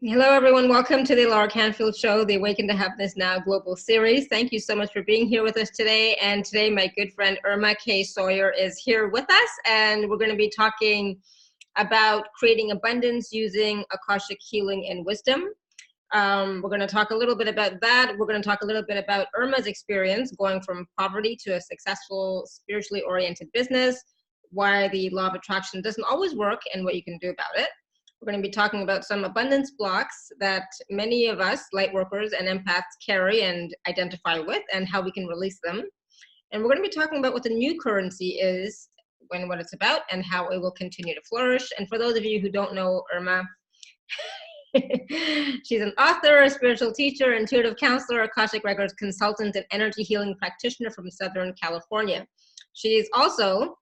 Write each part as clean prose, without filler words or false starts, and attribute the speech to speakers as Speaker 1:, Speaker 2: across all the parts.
Speaker 1: Hello, everyone. Welcome to the Laura Canfield Show, the Awaken to Happiness Now Global Series. Thank you so much for being here with us today. And today, my good friend Irma Kaye Sawyer is here with us, and we're going to be talking about creating abundance using Akashic Healing and Wisdom. We're going to talk a little bit about that. We're going to talk a little bit about Irma's experience going from poverty to a successful, spiritually oriented business, why the law of attraction doesn't always work, and what you can do about it. We're going to be talking about some abundance blocks that many of us, Lightworkers and Empaths, carry and identify with, and how we can release them. And we're going to be talking about what the new currency is, what it's about, and how it will continue to flourish. And for those of you who don't know Irma, she's an author, a spiritual teacher, intuitive counselor, Akashic Records consultant, and energy healing practitioner from Southern California. She's also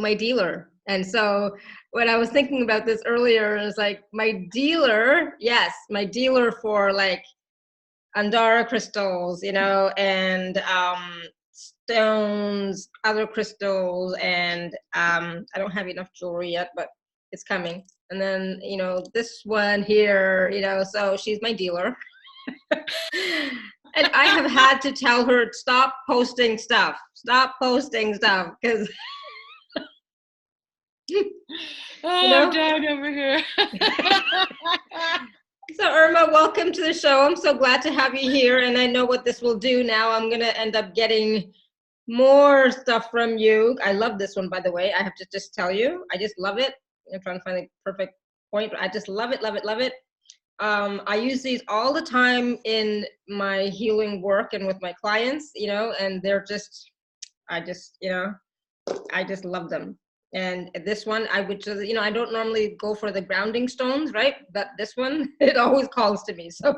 Speaker 1: my dealer. And so when I was thinking about this earlier, it was like my dealer for like Andara crystals, and stones, other crystals, and I don't have enough jewelry yet, but it's coming. And then, this one here, so she's my dealer. And I have had to tell her, stop posting stuff, because
Speaker 2: I'm down over here.
Speaker 1: So Irma, welcome to the show. I'm so glad to have you here, and I know what this will do now. I'm going to end up getting more stuff from you. I love this one, by the way. I have to just tell you, I just love it. I'm trying to find the perfect point, but I just love it, love it, love it. I use these all the time in my healing work and with my clients, and they're just, I just love them. And this one, I would just, I don't normally go for the grounding stones, right? But this one, it always calls to me. So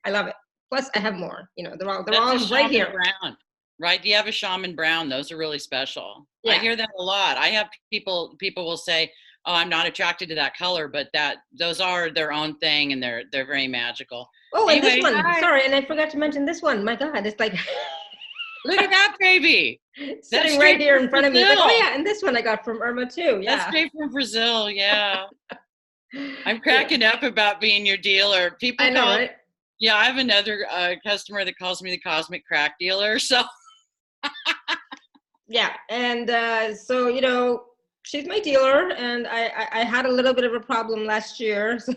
Speaker 1: I love it. Plus, I have more. They're all right here.
Speaker 2: Brown, right? Do you have a shaman brown? Those are really special.
Speaker 1: Yeah.
Speaker 2: I hear that a lot. I have people will say, "Oh, I'm not attracted to that color," but those are their own thing, and they're very magical.
Speaker 1: Oh, anyway, and this one. Hi. Sorry, and I forgot to mention this one. My God, it's like.
Speaker 2: Look at that baby.
Speaker 1: Sitting right here in front of me. Like, oh yeah, and this one I got from Irma too. Yeah.
Speaker 2: That's straight from Brazil, yeah. I'm cracking up about being your dealer. People
Speaker 1: I know, right?
Speaker 2: Yeah, I have another customer that calls me the cosmic crack dealer, so.
Speaker 1: Yeah, and so, she's my dealer, and I had a little bit of a problem last year. So.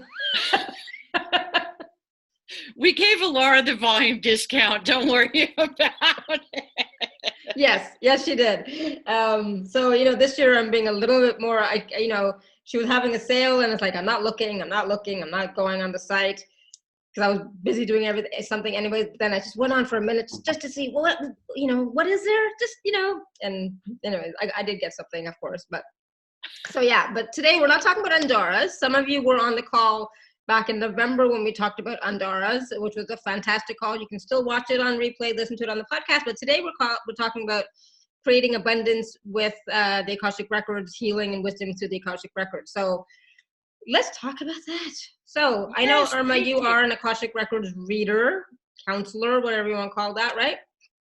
Speaker 2: We gave Laura the volume discount. Don't worry about it.
Speaker 1: Yes, she did. So, this year I'm being a little bit more, she was having a sale, and it's like, I'm not looking, I'm not going on the site, because I was busy doing something anyway. But then I just went on for a minute just to see, what is there? Just, and anyways, I did get something, of course. But today we're not talking about Andaras. Some of you were on the call back in November when we talked about Andaras, which was a fantastic call. You can still watch it on replay, listen to it on the podcast. But today we're talking about creating abundance with the Akashic Records, healing and wisdom through the Akashic Records. So let's talk about that. So yes, I know, Irma, you are an Akashic Records reader, counselor, whatever you want to call that, right?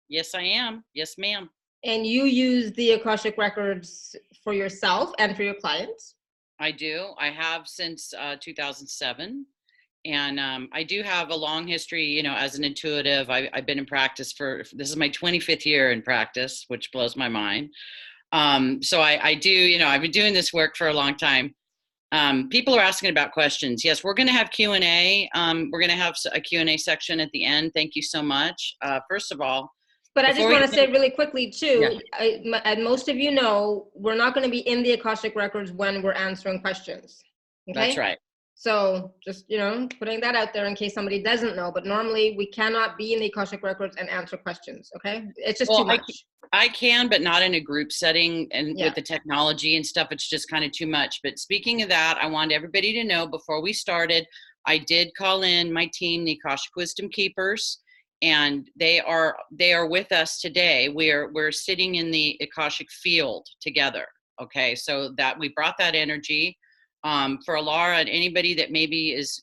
Speaker 2: Yes, I am. Yes, ma'am.
Speaker 1: And you use the Akashic Records for yourself and for your clients?
Speaker 2: I do. I have since 2007. And I do have a long history, as an intuitive. I've been in practice this is my 25th year in practice, which blows my mind. So I do, I've been doing this work for a long time. People are asking about questions. Yes, we're going to have Q&A. We're going to have a Q&A section at the end. Thank you so much. First of all.
Speaker 1: But I just want to say really quickly too, yeah. And most of you know, we're not going to be in the Akashic Records when we're answering questions. Okay?
Speaker 2: That's right.
Speaker 1: So just, putting that out there in case somebody doesn't know, but normally we cannot be in the Akashic Records and answer questions. Okay. It's just too much.
Speaker 2: I can, but not in a group setting, and with the technology and stuff, it's just kind of too much. But speaking of that, I wanted everybody to know before we started, I did call in my team, the Akashic Wisdom Keepers, and they are with us today. We're sitting in the Akashic field together. Okay. So that we brought that energy. For Laura and anybody that maybe is,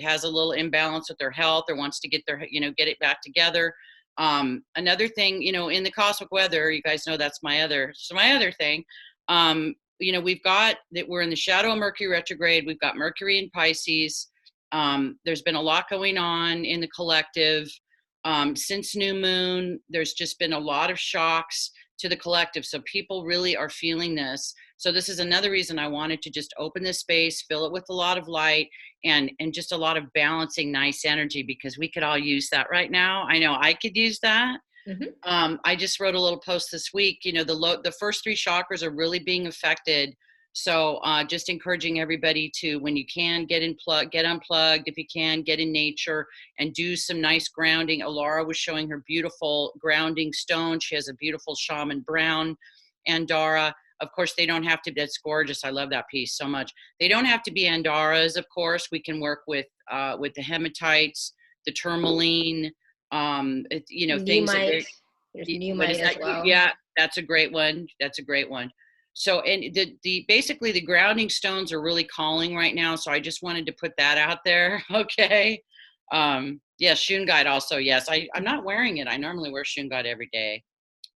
Speaker 2: has a little imbalance with their health or wants to get get it back together. Another thing, in the cosmic weather, you guys know that's my other thing. we've got that we're in the shadow of Mercury retrograde. We've got Mercury in Pisces. There's been a lot going on in the collective. Since new moon, there's just been a lot of shocks to the collective. So people really are feeling this. So this is another reason I wanted to just open this space, fill it with a lot of light and just a lot of balancing nice energy, because we could all use that right now. I know I could use that. Mm-hmm. I just wrote a little post this week, the first 3 chakras are really being affected. So just encouraging everybody to, when you can, get unplugged. If you can, get in nature and do some nice grounding. Alara was showing her beautiful grounding stone. She has a beautiful shaman brown Andara. Of course, they don't have to, that's gorgeous. I love that piece so much. They don't have to be Andaras, of course. We can work with the hematites, the tourmaline, things that
Speaker 1: there's Pneumite as well.
Speaker 2: Yeah, that's a great one. So, and basically the grounding stones are really calling right now. So I just wanted to put that out there. Okay. Yeah, Shungite also. Yes, I'm not wearing it. I normally wear Shungite every day.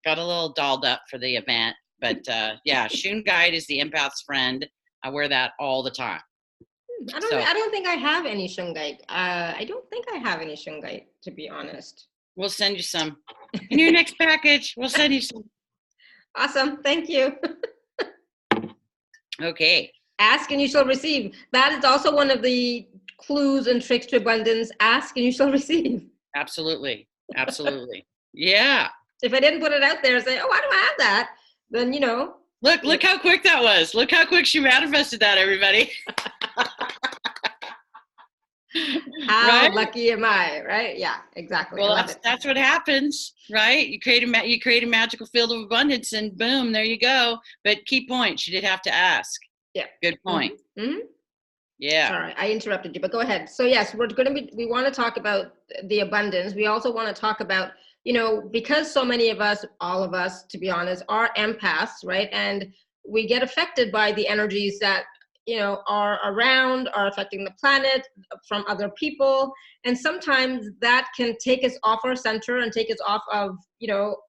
Speaker 2: Got a little dolled up for the event, but yeah, Shungite is the empath's friend. I wear that all the time.
Speaker 1: I don't think I have any Shungite. I don't think I have any Shungite, to be honest.
Speaker 2: We'll send you some in your next package. We'll send you some.
Speaker 1: Awesome. Thank you.
Speaker 2: Okay.
Speaker 1: Ask and you shall receive. That is also one of the clues and tricks to abundance. Ask and you shall receive.
Speaker 2: Absolutely. Absolutely. Yeah.
Speaker 1: If I didn't put it out there and say, oh, why do I have that? Then,
Speaker 2: Look how quick that was. Look how quick she manifested that, everybody.
Speaker 1: How right? Lucky am I, right? Yeah, exactly.
Speaker 2: Well, that's what happens, right? You create a magical field of abundance, and boom, there you go. But key point, she did have to ask.
Speaker 1: Yeah.
Speaker 2: Good point.
Speaker 1: Mm-hmm.
Speaker 2: Yeah.
Speaker 1: Sorry, I interrupted you, but go ahead. So yes, we want to talk about the abundance. We also want to talk about, because so many of us, all of us, to be honest, are empaths, right? And we get affected by the energies that are around, are affecting the planet from other people. And sometimes that can take us off our center and take us off of,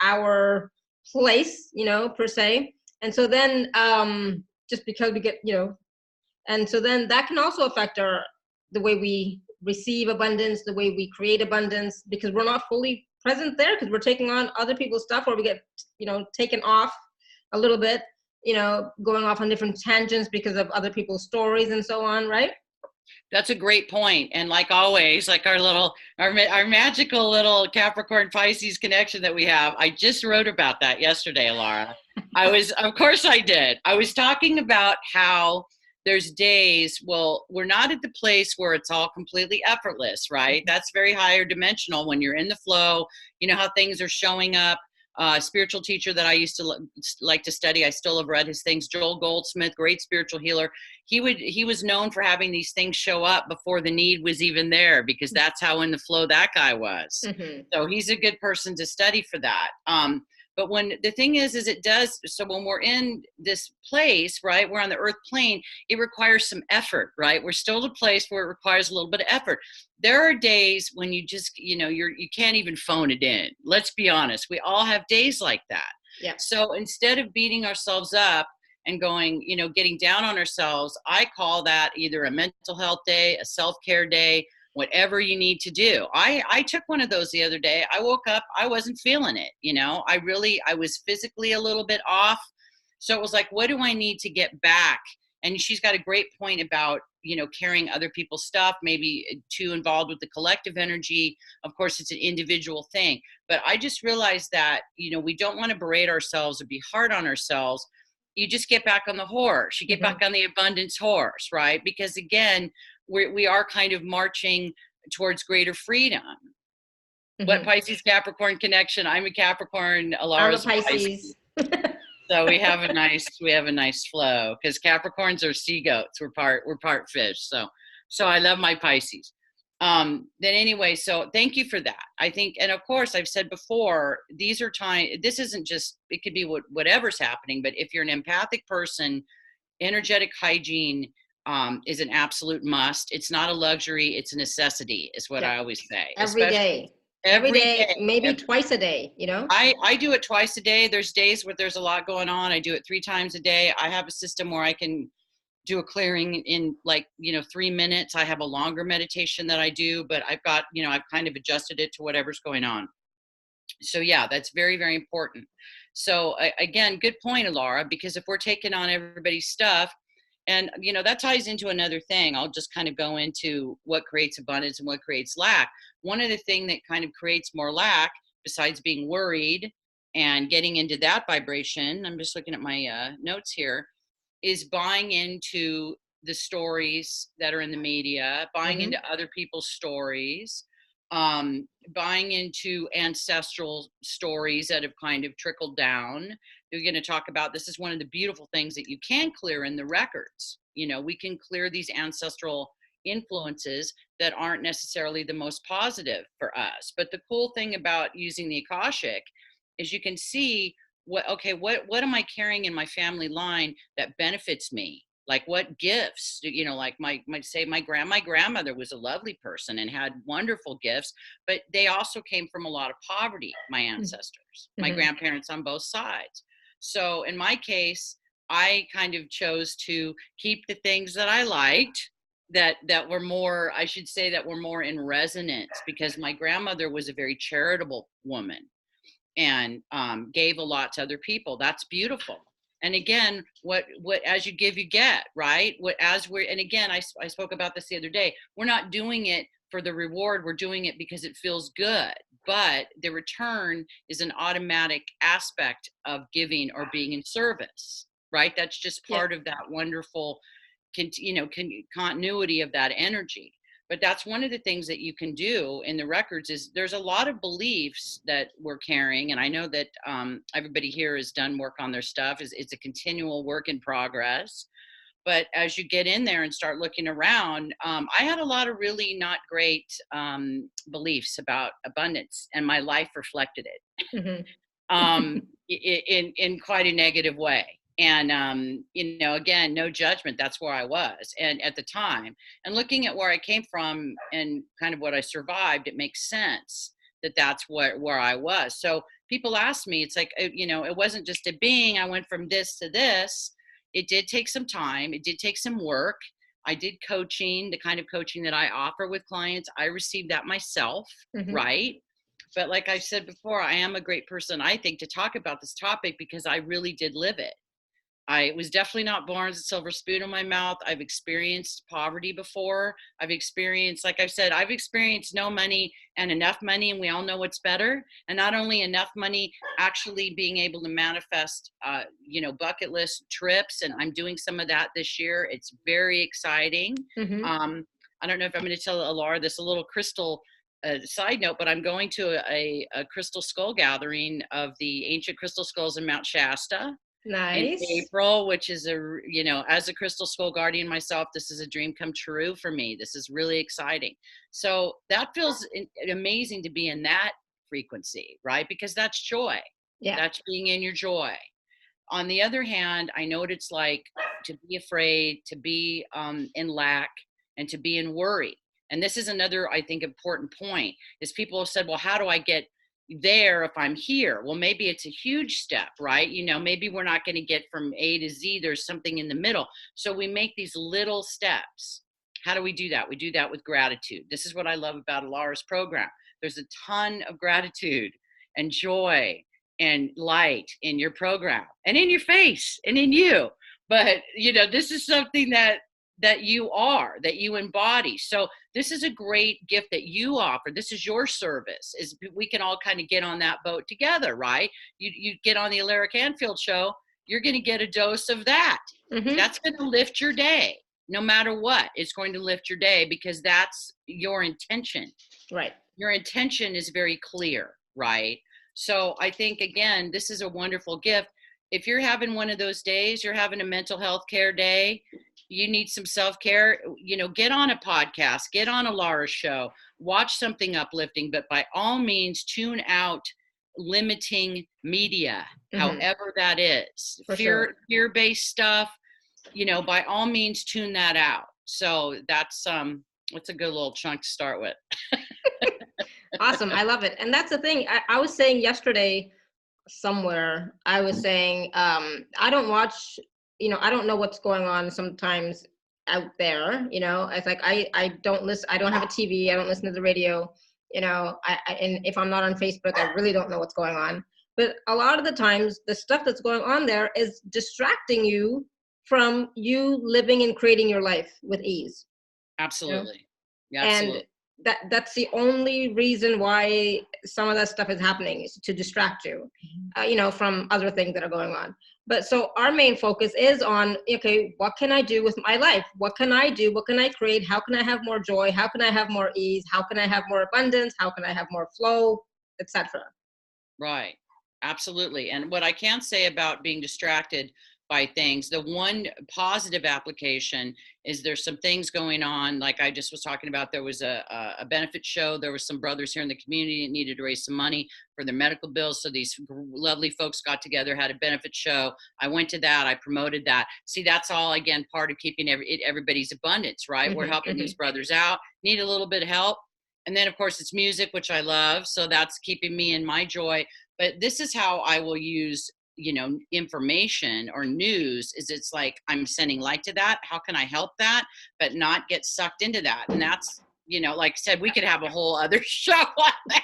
Speaker 1: our place, per se. And so then just because we get, and so then that can also affect the way we receive abundance, the way we create abundance, because we're not fully present there because we're taking on other people's stuff, or we get, taken off a little bit, going off on different tangents because of other people's stories and so on, right?
Speaker 2: That's a great point. And like always, like our magical little Capricorn Pisces connection that we have, I just wrote about that yesterday, Laura. Of course I did. I was talking about how there's days, we're not at the place where it's all completely effortless, right? That's very higher dimensional when you're in the flow, how things are showing up. Spiritual teacher that I used to like to study, I still have read his things, Joel Goldsmith, great spiritual healer. He was known for having these things show up before the need was even there, because that's how in the flow that guy was. Mm-hmm. So he's a good person to study for that. But when the thing is it does, so when we're in this place, right, we're on the earth plane, it requires some effort, right? We're still at a place where it requires a little bit of effort. There are days when you just, you can't even phone it in. Let's be honest. We all have days like that.
Speaker 1: Yeah.
Speaker 2: So instead of beating ourselves up and going, getting down on ourselves, I call that either a mental health day, a self-care day, whatever you need to do. I took one of those the other day. I woke up, I wasn't feeling it. I was physically a little bit off. So it was like, what do I need to get back? And she's got a great point about, carrying other people's stuff, maybe too involved with the collective energy. Of course, it's an individual thing. But I just realized that, we don't want to berate ourselves or be hard on ourselves. You just get back on the horse. You get
Speaker 1: Mm-hmm.
Speaker 2: back on the abundance horse, right? Because again, we are kind of marching towards greater freedom. Mm-hmm. What Pisces Capricorn connection? I'm a Capricorn. Alara's
Speaker 1: I'm a Pisces.
Speaker 2: So we have a nice flow, because Capricorns are sea goats. We're part fish. So I love my Pisces. Then anyway, so thank you for that. I think, and of course I've said before, these are time. This isn't just, it could be whatever's happening, but if you're an empathic person, energetic hygiene is an absolute must. It's not a luxury. It's a necessity, is what I always say.
Speaker 1: Every day. Every day, maybe twice a day, you know?
Speaker 2: I do it twice a day. There's days where there's a lot going on. I do it 3 times a day. I have a system where I can do a clearing in 3 minutes. I have a longer meditation that I do, but I've got, I've kind of adjusted it to whatever's going on. So yeah, that's very, very important. So again, good point, Alara, because if we're taking on everybody's stuff, and that ties into another thing. I'll just kind of go into what creates abundance and what creates lack. One of the things that kind of creates more lack, besides being worried and getting into that vibration, I'm just looking at my notes here, is buying into the stories that are in the media, buying into other people's stories, buying into ancestral stories that have kind of trickled down. We're going to talk about, this is one of the beautiful things that you can clear in the records. We can clear these ancestral influences that aren't necessarily the most positive for us. But the cool thing about using the Akashic is you can see what am I carrying in my family line that benefits me? Like what gifts, like my grandmother was a lovely person and had wonderful gifts, but they also came from a lot of poverty, my ancestors, my grandparents on both sides. So in my case, I kind of chose to keep the things that I liked that were more, I should say, that were more in resonance, because my grandmother was a very charitable woman and gave a lot to other people. That's beautiful. And again, what as you give, you get, right? And again, I spoke about this the other day. We're not doing it for the reward. We're doing it because it feels good. But the return is an automatic aspect of giving or being in service, right? That's just part of that wonderful, continuity of that energy. But that's one of the things that you can do in the records is there's a lot of beliefs that we're carrying. And I know that everybody here has done work on their stuff. It's a continual work in progress. But as you get in there and start looking around, I had a lot of really not great beliefs about abundance, and my life reflected it in quite a negative way. And, again, no judgment. That's where I was. And at the time, and looking at where I came from and kind of what I survived, it makes sense that that's where I was. So people ask me, it's like, it wasn't just a being. I went from this to this. It did take some time. It did take some work. I did coaching, the kind of coaching that I offer with clients. I received that myself, right? But like I said before, I am a great person, I think, to talk about this topic because I really did live it. I was definitely not born with a silver spoon in my mouth. I've experienced poverty before. I've experienced, like I said, I've experienced no money and enough money, and we all know what's better. And not only enough money, actually being able to manifest, bucket list trips. And I'm doing some of that this year. It's very exciting. I don't know if I'm going to tell Alara this, a little crystal side note, but I'm going to a crystal skull gathering of the ancient crystal skulls in Mount Shasta.
Speaker 1: Nice.
Speaker 2: In April, which is as a crystal skull guardian myself, this is a dream come true for me. This is really exciting. So that feels amazing to be in that frequency, right? Because that's joy. Yeah. That's being in your joy. On the other hand, I know what it's like to be afraid, to be in lack, and to be in worry. And this is another, I think, important point is people have said, well, how do I get there if I'm here? Well, maybe it's a huge step, right? Maybe we're not going to get from A to Z. There's something in the middle. So we make these little steps. How do we do that? We do that with gratitude. This is what I love about Alara's program. There's a ton of gratitude and joy and light in your program and in your face and in you. But, this is something that you are, that you embody. So this is a great gift that you offer. This is your service. Is we can all kind of get on that boat together, right? You get on the Alara Canfield show, you're going to get a dose of that. That's going to lift your day. No matter what, it's going to lift your day because that's your intention. Right. Your intention is very clear, right? So I think, again, this is a wonderful gift. If you're having one of those days, you're having a mental health care day, you need some self-care, get on a podcast, get on Alara's show, watch something uplifting, but by all means, tune out limiting media, however that is. Fear-based stuff, by all means, tune that out. So that's a good little chunk to start with.
Speaker 1: Awesome. I love it. And that's the thing. I was saying yesterday somewhere, I was saying, I don't watch, I don't know what's going on sometimes out there. It's like, I don't listen, I don't have a TV, I don't listen to the radio, and if I'm not on Facebook, I really don't know what's going on. But a lot of the times, the stuff that's going on there is distracting you from you living and creating your life with ease.
Speaker 2: Absolutely. Yeah,
Speaker 1: And
Speaker 2: absolutely.
Speaker 1: that's the only reason why some of that stuff is happening, is to distract you, from other things that are going on. But so our main focus is on, okay, what can I do with my life? What can I do? What can I create? How can I have more joy? How can I have more ease? How can I have more abundance? How can I have more flow, etc.?
Speaker 2: Right. Absolutely. And what I can say about being distracted by things, the one positive application is there's some things going on. Like I just was talking about, there was a benefit show. There were some brothers here in the community that needed to raise some money for their medical bills. So these lovely folks got together, had a benefit show. I went to that. I promoted that. See, that's all, again, part of keeping everybody's abundance, right?
Speaker 1: Mm-hmm,
Speaker 2: we're helping these brothers out, need a little bit of help. And then, of course, it's music, which I love. So that's keeping me in my joy. But this is how I will use, information or news, is it's like I'm sending light to that. How can I help that, but not get sucked into that? And that's, like I said, we could have a whole other show on that.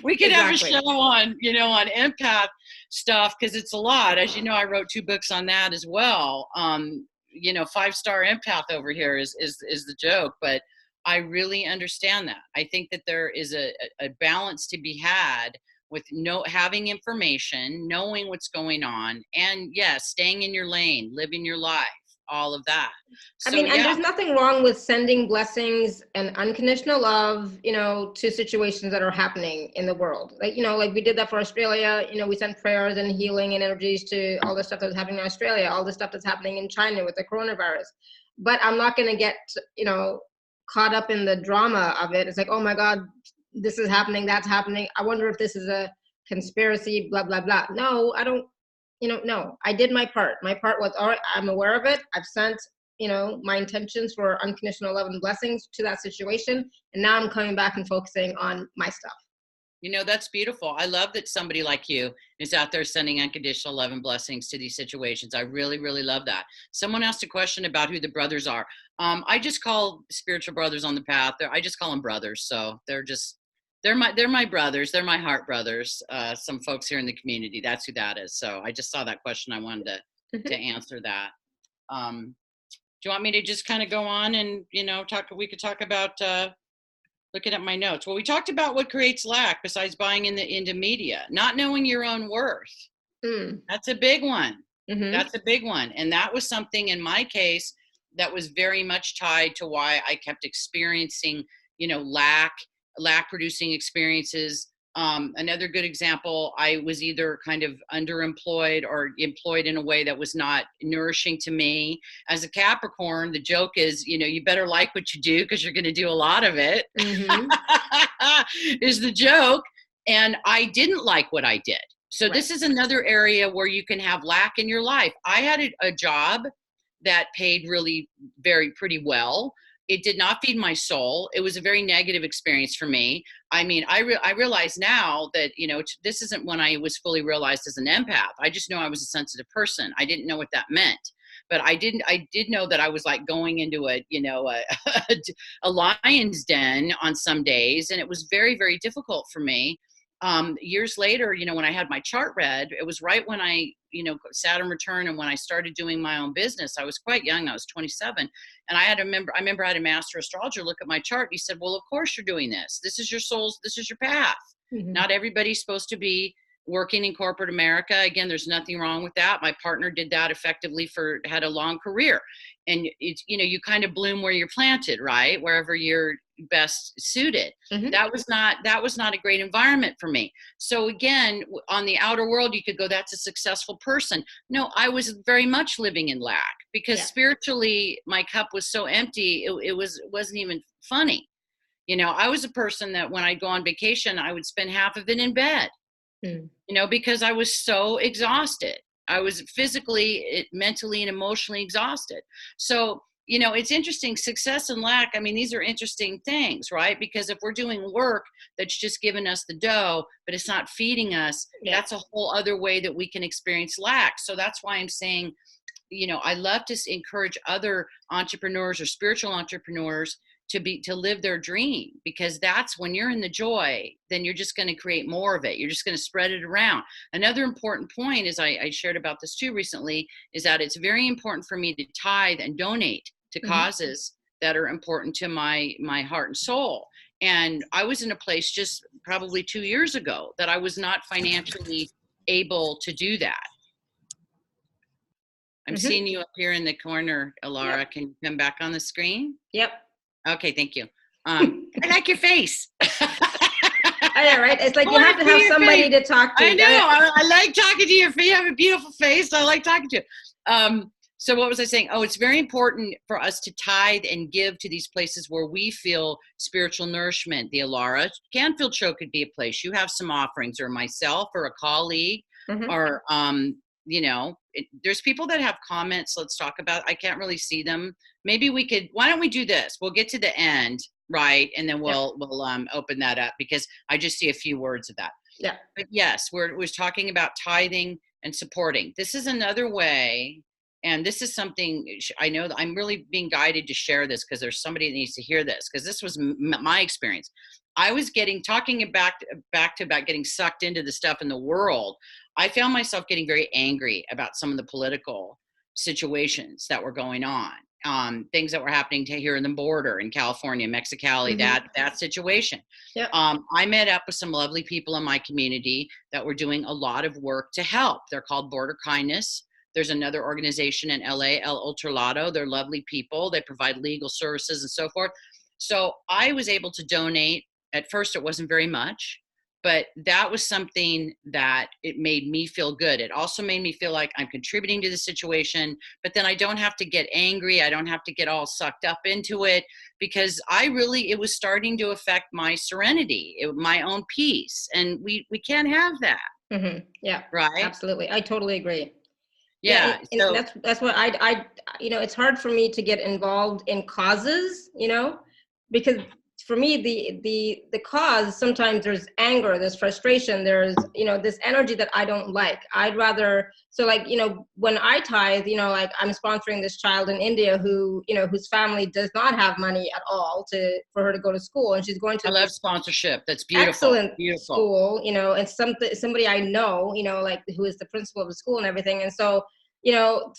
Speaker 2: We could have a show on, on empath stuff, because it's a lot. As you know, I wrote 2 books on that as well. 5-star empath over here is the joke, but I really understand that. I think that there is a balance to be had with having information, knowing what's going on, and yes, staying in your lane, living your life, all of that.
Speaker 1: So, and there's nothing wrong with sending blessings and unconditional love, to situations that are happening in the world. Like, like we did that for Australia, we sent prayers and healing and energies to all the stuff that's happening in Australia, all the stuff that's happening in China with the coronavirus. But I'm not going to get, caught up in the drama of it. It's like, oh my God, this is happening, that's happening. I wonder if this is a conspiracy, blah, blah, blah. No, I don't, no, I did my part. My part was, all right, I'm aware of it. I've sent, my intentions for unconditional love and blessings to that situation. And now I'm coming back and focusing on my stuff.
Speaker 2: That's beautiful. I love that somebody like you is out there sending unconditional love and blessings to these situations. I really, really love that. Someone asked a question about who the brothers are. I just call spiritual brothers on the path. I just call them brothers. So they're my brothers. They're my heart brothers. Some folks here in the community, that's who that is. So I just saw that question. I wanted to answer that. Do you want me to just kind of go on and, we could talk about, looking at my notes. Well, we talked about what creates lack besides buying into media, not knowing your own worth. That's a big one. Mm-hmm. That's a big one. And that was something in my case that was very much tied to why I kept experiencing, lack producing experiences. Another good example, I was either kind of underemployed or employed in a way that was not nourishing to me. As a Capricorn, the joke is, you better like what you do because you're going to do a lot of it, is the joke. And I didn't like what I did. So right. This is another area where you can have lack in your life. I had a job that paid really pretty well. It did not feed my soul. It was a very negative experience for me. I mean, I realize now that, this isn't when I was fully realized as an empath. I just know I was a sensitive person. I didn't know what that meant. But I did know that I was like going into a lion's den on some days. And it was very, very difficult for me. Years later, when I had my chart read, it was right when I, Saturn return, and when I started doing my own business. I was quite young. I was 27. And I remember I had a master astrologer look at my chart. He said, well, of course you're doing this. This is your this is your path. Mm-hmm. Not everybody's supposed to be working in corporate America. Again, there's nothing wrong with that. My partner did that effectively had a long career. And it's, you kind of bloom where you're planted, right? Wherever you're best suited. Mm-hmm. That was not a great environment for me. So again, on the outer world, you could go, that's a successful person. No, I was very much living in lack because spiritually my cup was so empty. It wasn't even funny. I was a person that when I'd go on vacation, I would spend half of it in bed. Because I was so exhausted. I was physically, mentally, and emotionally exhausted. So, it's interesting, success and lack. I mean, these are interesting things, right? Because if we're doing work that's just giving us the dough, but it's not feeding us, that's a whole other way that we can experience lack. So that's why I'm saying, I love to encourage other entrepreneurs or spiritual entrepreneurs to live their dream, because that's when you're in the joy, then you're just going to create more of it. You're just going to spread it around. Another important point is I shared about this too recently, is that it's very important for me to tithe and donate to causes that are important to my heart and soul. And I was in a place just probably 2 years ago that I was not financially able to do that. I'm seeing you up here in the corner, Alara. Can you come back on the screen?
Speaker 1: Yep.
Speaker 2: Okay, thank you. I like your face.
Speaker 1: I know, right? It's like you have to have somebody to talk to.
Speaker 2: I know. I like talking to you. You have a beautiful face. I like talking to you. So what was I saying? Oh, it's very important for us to tithe and give to these places where we feel spiritual nourishment. The Alara, Canfield Show could be a place. You have some offerings, or myself, or a colleague, or there's people that have comments. Let's talk about. I can't really see them. Maybe we could. Why don't we do this? We'll get to the end, right, and then we'll open that up, because I just see a few words of that.
Speaker 1: Yeah.
Speaker 2: But yes, we're talking about tithing and supporting. This is another way, and this is something I know that I'm really being guided to share this, because there's somebody that needs to hear this, because this was my experience. I was talking back to about getting sucked into the stuff in the world. I found myself getting very angry about some of the political situations that were going on. Things that were happening here in the border in California, Mexicali, that situation.
Speaker 1: Yep.
Speaker 2: I met up with some lovely people in my community that were doing a lot of work to help. They're called Border Kindness. There's another organization in LA, El Ultralado. They're lovely people. They provide legal services and so forth. So I was able to donate. At first, it wasn't very much, but that was something that it made me feel good. It also made me feel like I'm contributing to the situation, but then I don't have to get angry. I don't have to get all sucked up into it, because it was starting to affect my serenity, my own peace. And we can't have that.
Speaker 1: Yeah.
Speaker 2: Right.
Speaker 1: Absolutely. I totally agree.
Speaker 2: Yeah.
Speaker 1: And
Speaker 2: So
Speaker 1: that's what I it's hard for me to get involved in causes, because for me, the cause, sometimes there's anger, there's frustration, there's, this energy that I don't like. I'd rather, so like, when I tithe, like I'm sponsoring this child in India who, whose family does not have money at all for her to go to school. And she's going to
Speaker 2: I love sponsorship. That's beautiful.
Speaker 1: Excellent school, and somebody I know, like who is the principal of the school and everything. And so,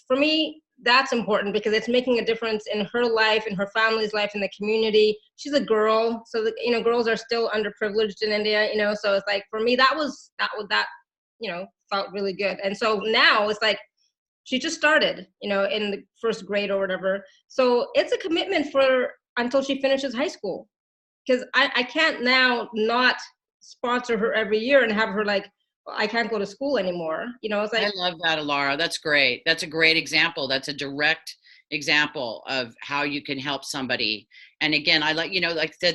Speaker 1: for me, that's important, because it's making a difference in her life, in her family's life, in the community. She's a girl, so girls are still underprivileged in India, so it's like, for me, that felt really good. And so now it's like, she just started, in the first grade or whatever. So it's a commitment until she finishes high school, because I can't now not sponsor her every year and have her like, I can't go to school anymore. It's like,
Speaker 2: I love that, Alara. That's great. That's a great example. That's a direct example of how you can help somebody. And again, I like,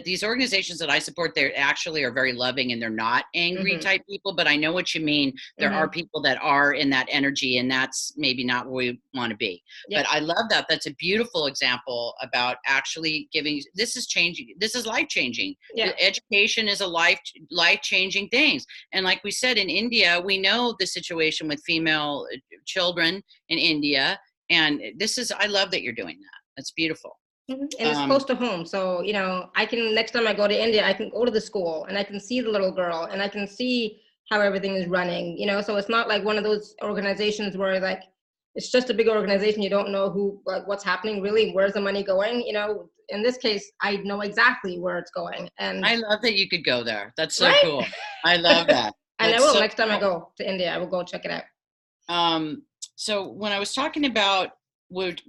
Speaker 2: these organizations that I support, they actually are very loving, and they're not angry type people, but I know what you mean. There are people that are in that energy, and that's maybe not where we want to be. But I love that. That's a beautiful example about actually giving. This is changing. This is life changing. Education is a life changing things. And like we said, in India, we know the situation with female children in India. And I love that you're doing that. That's beautiful.
Speaker 1: And it's close to home. So, I can, next time I go to India, I can go to the school and I can see the little girl and I can see how everything is running, so it's not like one of those organizations where like, it's just a big organization. You don't know what's happening really. Where's the money going? In this case, I know exactly where it's going. And I
Speaker 2: love that you could go there. That's so cool. I love that.
Speaker 1: And I will, next time I go to India, I will go check it out.
Speaker 2: So when I was talking about what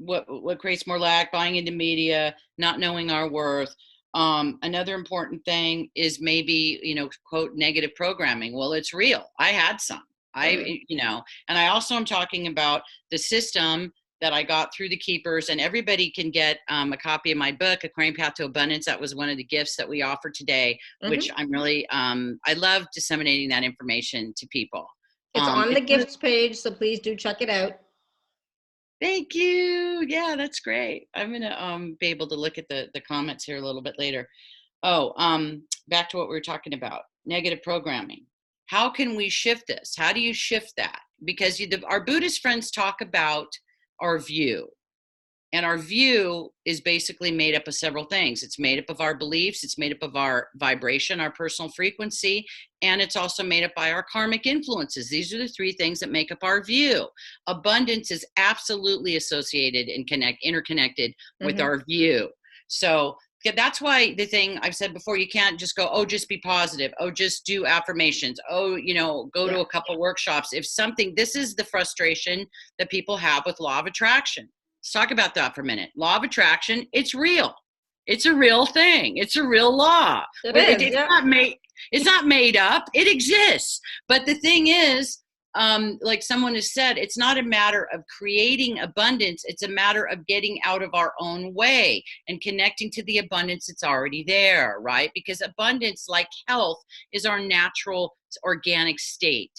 Speaker 2: creates more lack, buying into media, not knowing our worth, another important thing is maybe, quote, negative programming. Well, it's real. I had some. And I also am talking about the system that I got through the Keepers, and everybody can get a copy of my book, Aquarian Path to Abundance. That was one of the gifts that we offered today, which I'm really, I love disseminating that information to people.
Speaker 1: It's on the gifts page, so please do check it out.
Speaker 2: Thank you. Yeah, that's great. I'm gonna be able to look at the comments here a little bit later. Oh, back to what we were talking about, negative programming. How can we shift this? How do you shift that? Because our Buddhist friends talk about our view. And our view is basically made up of several things. It's made up of our beliefs, it's made up of our vibration, our personal frequency, and it's also made up by our karmic influences. These are the three things that make up our view. Abundance is absolutely associated and interconnected with our view. So that's why the thing I've said before, you can't just go, oh, just be positive. Oh, just do affirmations. Oh, go to a couple workshops. If something, this is the frustration that people have with law of attraction. Let's talk about that for a minute. Law of attraction, it's real. It's a real thing. It's a real law. It's not made up. It exists. But the thing is, like someone has said, it's not a matter of creating abundance. It's a matter of getting out of our own way and connecting to the abundance that's already there, right? Because abundance, like health, is our natural organic state.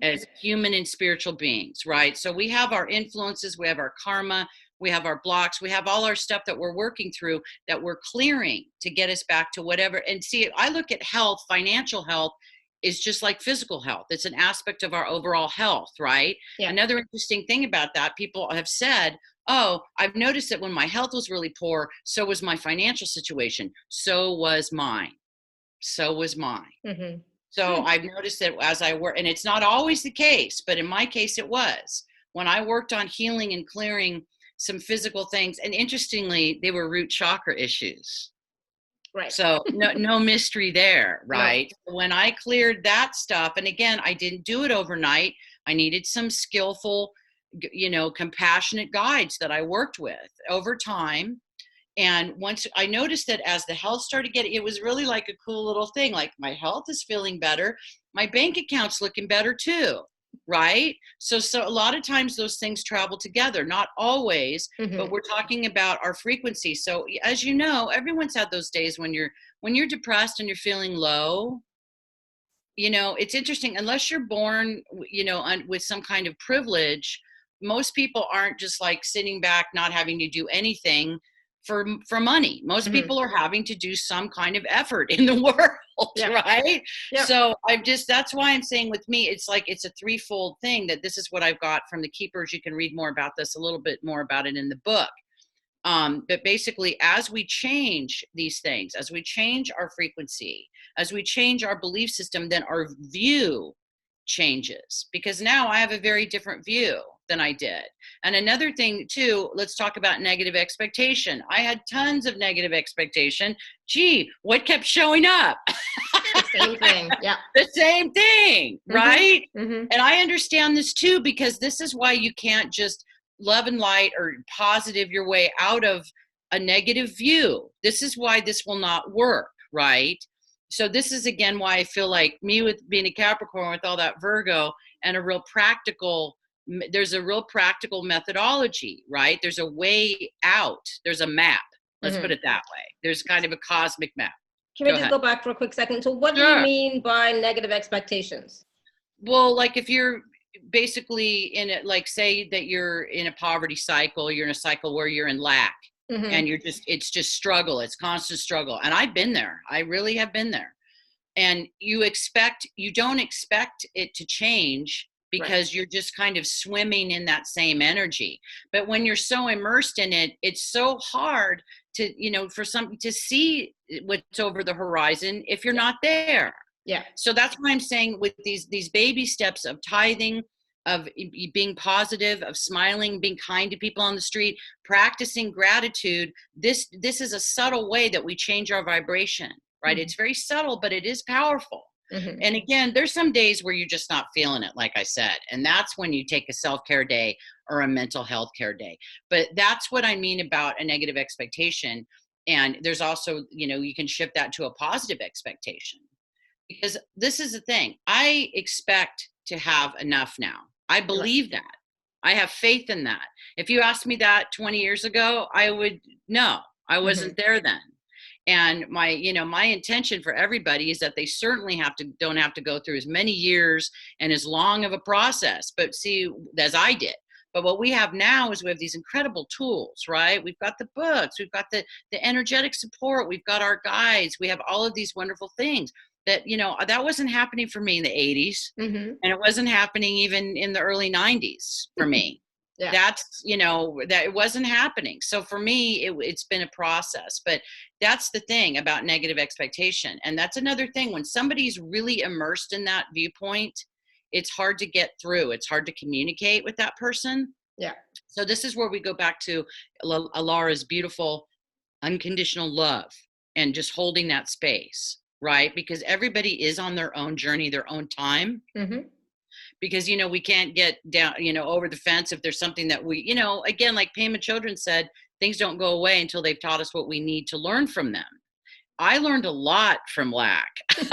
Speaker 2: As human and spiritual beings, right? So we have our influences, we have our karma, we have our blocks, we have all our stuff that we're working through that we're clearing to get us back to whatever. And see, I look at health, financial health is just like physical health. It's an aspect of our overall health, right? Yeah. Another interesting thing about that, people have said, oh, I've noticed that when my health was really poor, so was my financial situation. So was mine. So was mine. So I've noticed that as I work, and it's not always the case, but in my case, it was. When I worked on healing and clearing some physical things, and interestingly, they were root chakra issues. Right. So no mystery there, right? No. When I cleared that stuff, and again, I didn't do it overnight. I needed some skillful, compassionate guides that I worked with over time. And once I noticed that as the health started getting, it was really like a cool little thing. Like my health is feeling better. My bank account's looking better too. Right. So a lot of times those things travel together, not always, but we're talking about our frequency. So as you know, everyone's had those days when you're depressed and you're feeling low. It's interesting, unless you're born, with some kind of privilege, most people aren't just like sitting back, not having to do anything for money. Most people are having to do some kind of effort in the world, right? Yeah. So that's why I'm saying with me, it's like, it's a threefold thing, that this is what I've got from the Keepers. You can read more about this, a little bit more about it in the book. But basically, as we change these things, as we change our frequency, as we change our belief system, then our view changes, because now I have a very different view than I did. And another thing too, let's talk about negative expectation. I had tons of negative expectation. Gee, what kept showing up?
Speaker 1: The same thing. Yeah.
Speaker 2: The same thing, right? And I understand this too, because this is why you can't just love and light or positive your way out of a negative view. This is why this will not work, right? So this is again why I feel like me, with being a Capricorn with all that Virgo, and there's a real practical methodology, right? There's a way out. There's a map. Let's put it that way. There's kind of a cosmic map.
Speaker 1: Can we just go back for a quick second? So what do you mean by negative expectations?
Speaker 2: Well, like if you're basically in it, like say that you're in a poverty cycle, you're in a cycle where you're in lack, and it's just struggle. It's constant struggle. And I've been there. I really have been there. And you don't expect it to change, because you're just kind of swimming in that same energy. But when you're so immersed in it, it's so hard to, for something to see what's over the horizon if you're not there. Yeah. So that's why I'm saying with these baby steps of tithing, of being positive, of smiling, being kind to people on the street, practicing gratitude, this is a subtle way that we change our vibration, right? It's very subtle, but it is powerful. And again, there's some days where you're just not feeling it, like I said, and that's when you take a self-care day or a mental health care day. But that's what I mean about a negative expectation. And there's also, you can shift that to a positive expectation, because this is the thing. I expect to have enough now. I believe that. I have faith in that. If you asked me that 20 years ago, I would know. I wasn't there then. And my intention for everybody is that they certainly don't have to go through as many years and as long of a process, but see, as I did. But what we have now is we have these incredible tools, right? We've got the books, we've got the energetic support, we've got our guides, we have all of these wonderful things that, that wasn't happening for me in the 80s.
Speaker 1: Mm-hmm.
Speaker 2: And it wasn't happening even in the early 90s for me.
Speaker 1: Yeah.
Speaker 2: That's, that it wasn't happening. So for me, it's been a process. But that's the thing about negative expectation. And that's another thing. When somebody's really immersed in that viewpoint, it's hard to get through. It's hard to communicate with that person.
Speaker 1: Yeah.
Speaker 2: So this is where we go back to Alara's beautiful unconditional love and just holding that space, right? Because everybody is on their own journey, their own time.
Speaker 1: Mm-hmm.
Speaker 2: Because, we can't get down, over the fence if there's something that we, again, like Pema Children said, things don't go away until they've taught us what we need to learn from them. I learned a lot from lack.
Speaker 1: You've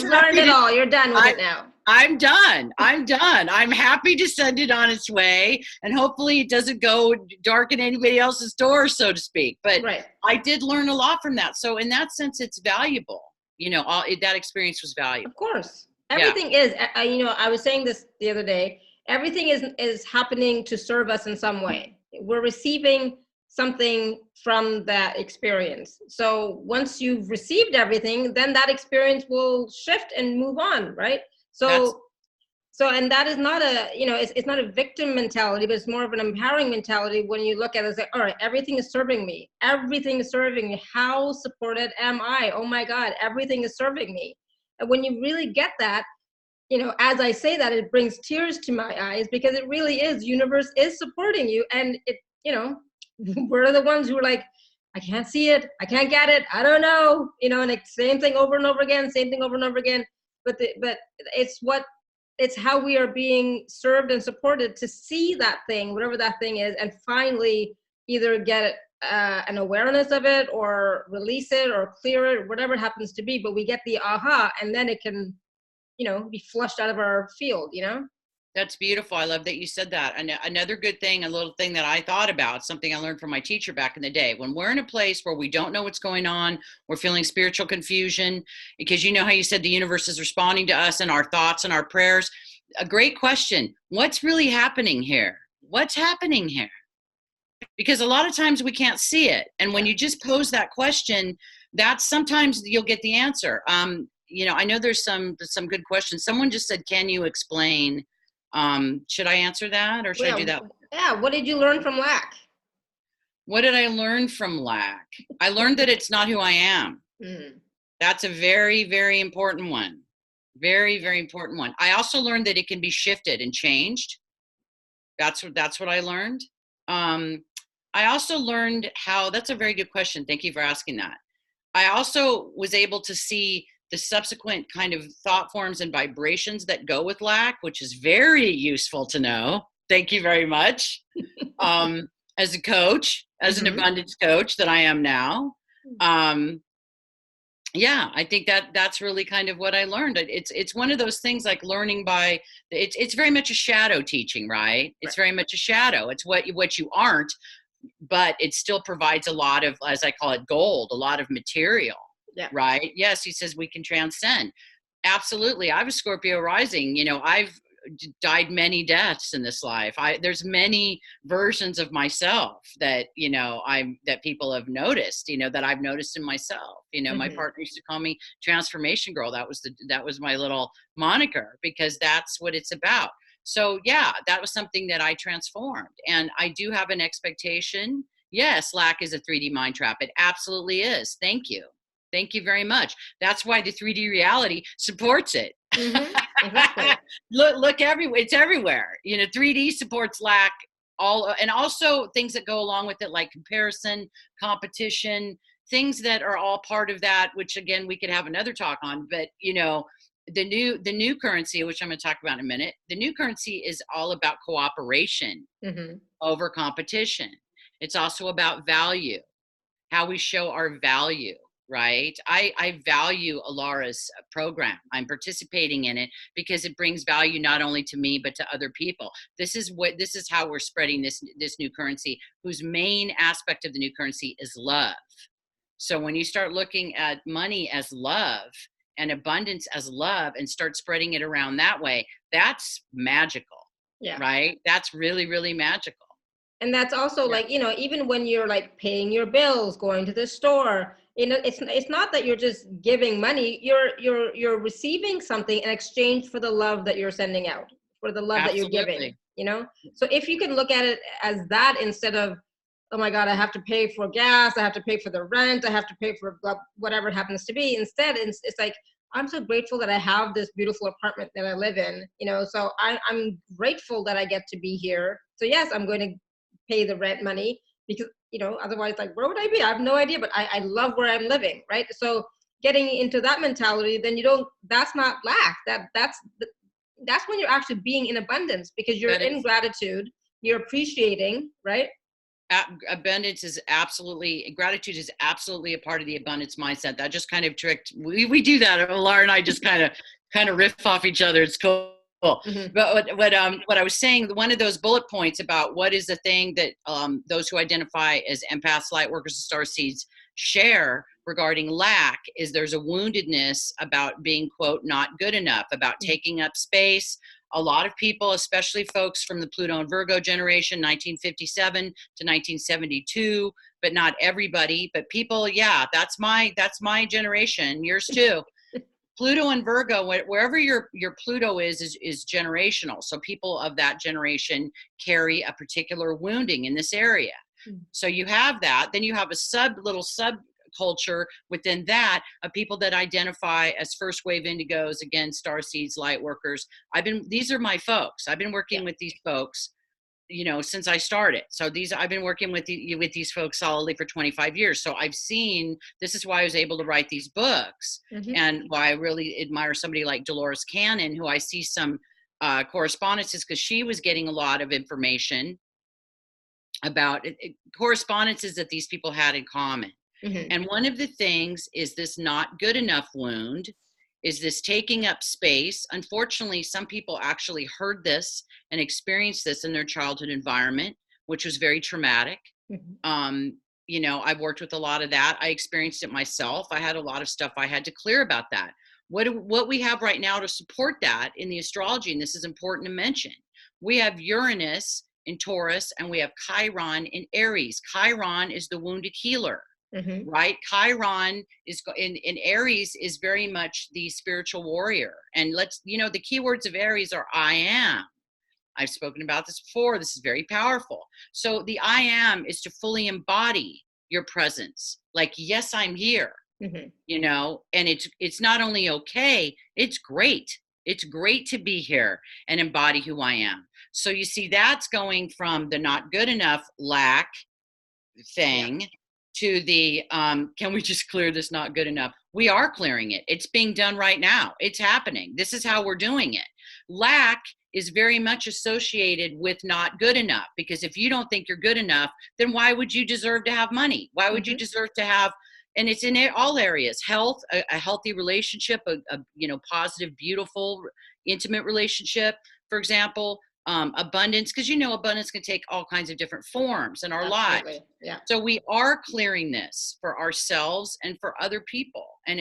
Speaker 1: learned it all. You're done with it now.
Speaker 2: I'm done. I'm happy to send it on its way. And hopefully it doesn't go darken anybody else's door, so to speak. But right. I did learn a lot from that. So in that sense, it's valuable. That experience was valuable.
Speaker 1: Of course. Everything is, I was saying this the other day, everything is happening to serve us in some way. We're receiving something from that experience. So once you've received everything, then that experience will shift and move on, right? So and that is not it's not a victim mentality, but it's more of an empowering mentality when you look at it as like, all right, everything is serving me. Everything is serving me. How supported am I? Oh my God, everything is serving me. And when you really get that, as I say that, it brings tears to my eyes because it really is, universe is supporting you. And it, we're the ones who are like, I can't see it. I can't get it. I don't know, and like same thing over and over again, same thing over and over again. But it's how we are being served and supported to see that thing, whatever that thing is, and finally either get an awareness of it or release it or clear it, whatever it happens to be. But we get the aha, and then it can, be flushed out of our field,
Speaker 2: That's beautiful. I love that you said that. And another good thing, a little thing that I thought about, something I learned from my teacher back in the day, when we're in a place where we don't know what's going on, we're feeling spiritual confusion, because how you said the universe is responding to us and our thoughts and our prayers. A great question. What's really happening here? What's happening here? Because a lot of times we can't see it. And when you just pose that question, that's sometimes you'll get the answer. I know there's some good questions. Someone just said, can you explain? Should I answer that or should I do that?
Speaker 1: Yeah. What did you learn from lack?
Speaker 2: What did I learn from lack? I learned that it's not who I am. Mm. That's a very, very important one. Very, very important one. I also learned that it can be shifted and changed. That's what I learned. I also learned that's a very good question. Thank you for asking that. I also was able to see the subsequent kind of thought forms and vibrations that go with lack, which is very useful to know. Thank you very much. As a coach, as an abundance coach that I am now. I think that's really kind of what I learned. It's one of those things like learning by, it's very much a shadow teaching, right? It's very much a shadow. It's what you aren't, but it still provides a lot of, as I call it, gold, a lot of material. Yeah. Right. Yes. He says we can transcend. Absolutely. I was Scorpio rising. I've died many deaths in this life. There's many versions of myself that, that people have noticed, that I've noticed in myself. My partner used to call me Transformation Girl. That was my little moniker, because that's what it's about. So yeah, that was something that I transformed. And I do have an expectation. Yes, lack is a 3D mind trap. It absolutely is. Thank you. Thank you very much. That's why the 3D reality supports it. Exactly. look everywhere. It's everywhere. 3D supports lack, and also things that go along with it, like comparison, competition, things that are all part of that, which again, we could have another talk on, but the new currency, which I'm going to talk about in a minute, the new currency is all about cooperation over competition. It's also about value, how we show our value. Right. I value Alara's program. I'm participating in it because it brings value not only to me, but to other people. This is how we're spreading this new currency, whose main aspect of the new currency is love. So when you start looking at money as love and abundance as love and start spreading it around that way, that's magical.
Speaker 1: Yeah.
Speaker 2: right? That's really, really magical.
Speaker 1: And that's also like, even when you're like paying your bills, going to the store, it's not that you're just giving money, you're receiving something in exchange for the love that you're sending out, for the love that you're giving,
Speaker 2: Absolutely.
Speaker 1: So if you can look at it as that, instead of, oh my God, I have to pay for gas, I have to pay for the rent, I have to pay for whatever it happens to be. Instead, it's like, I'm so grateful that I have this beautiful apartment that I live in, so I'm grateful that I get to be here. So yes, I'm going to pay the rent money, because otherwise, like, where would I be? I have no idea, but I love where I'm living, right? So getting into that mentality, then that's not lack. That's when you're actually being in abundance, because you're in gratitude, you're appreciating, right?
Speaker 2: Abundance is gratitude is absolutely a part of the abundance mindset. That just kind of tricked, we do that. Laura and I just kind of riff off each other. It's cool. Mm-hmm. But what I was saying, one of those bullet points about what is the thing that those who identify as empaths, light workers, and starseeds share regarding lack is there's a woundedness about being, quote, not good enough, about taking up space. A lot of people, especially folks from the Pluto and Virgo generation, 1957 to 1972, but not everybody, but people, yeah, that's my generation, yours too. Pluto and Virgo, wherever your Pluto is generational. So people of that generation carry a particular wounding in this area. Mm-hmm. So you have that. Then you have a little subculture within that of people that identify as first wave indigos, again, starseeds, light workers. These are my folks. I've been working with these folks, since I started. So I've been working with these folks solidly for 25 years. So I've seen, this is why I was able to write these books, mm-hmm. and why I really admire somebody like Dolores Cannon, who I see some correspondences, because she was getting a lot of information about correspondences that these people had in common. Mm-hmm. And one of the things is this not good enough wound, is this taking up space. Unfortunately, some people actually heard this and experienced this in their childhood environment, which was very traumatic. Mm-hmm. I've worked with a lot of that. I experienced it myself. I had a lot of stuff I had to clear about that. What we have right now to support that in the astrology, and this is important to mention, we have Uranus in Taurus and we have Chiron in Aries. Chiron is the wounded healer. Mm-hmm. Right? Chiron is in Aries is very much the spiritual warrior. And the keywords of Aries are I am. I've spoken about this before. This is very powerful. So the I am is to fully embody your presence. Like, yes, I'm here. Mm-hmm. And it's not only okay, it's great. It's great to be here and embody who I am. So you see, that's going from the not good enough lack thing. Yeah. To the, can we just clear this not good enough? We are clearing it. It's being done right now. It's happening. This is how we're doing it. Lack is very much associated with not good enough, because if you don't think you're good enough, then why would you deserve to have money? Why would mm-hmm. you deserve to have, and it's in all areas, health, a healthy relationship, a positive, beautiful, intimate relationship, for example, abundance, because abundance can take all kinds of different forms in our Absolutely. Lives. Yeah. So we are clearing this for ourselves and for other people. And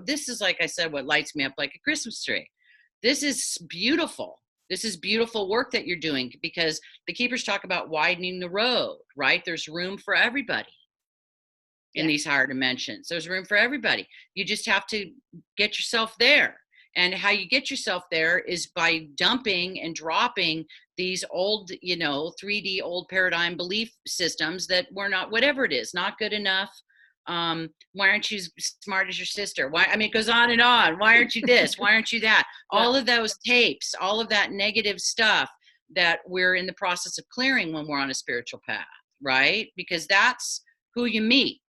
Speaker 2: this is, like I said, what lights me up like a Christmas tree. This is beautiful. This is beautiful work that you're doing, because the keepers talk about widening the road, right? There's room for everybody in these higher dimensions. There's room for everybody. You just have to get yourself there. And how you get yourself there is by dumping and dropping these old, 3D old paradigm belief systems that we're not, whatever it is, not good enough. Why aren't you smart as your sister? Why? I mean, it goes on and on. Why aren't you this? Why aren't you that? All of those tapes, all of that negative stuff that we're in the process of clearing when we're on a spiritual path, right? Because that's who you meet.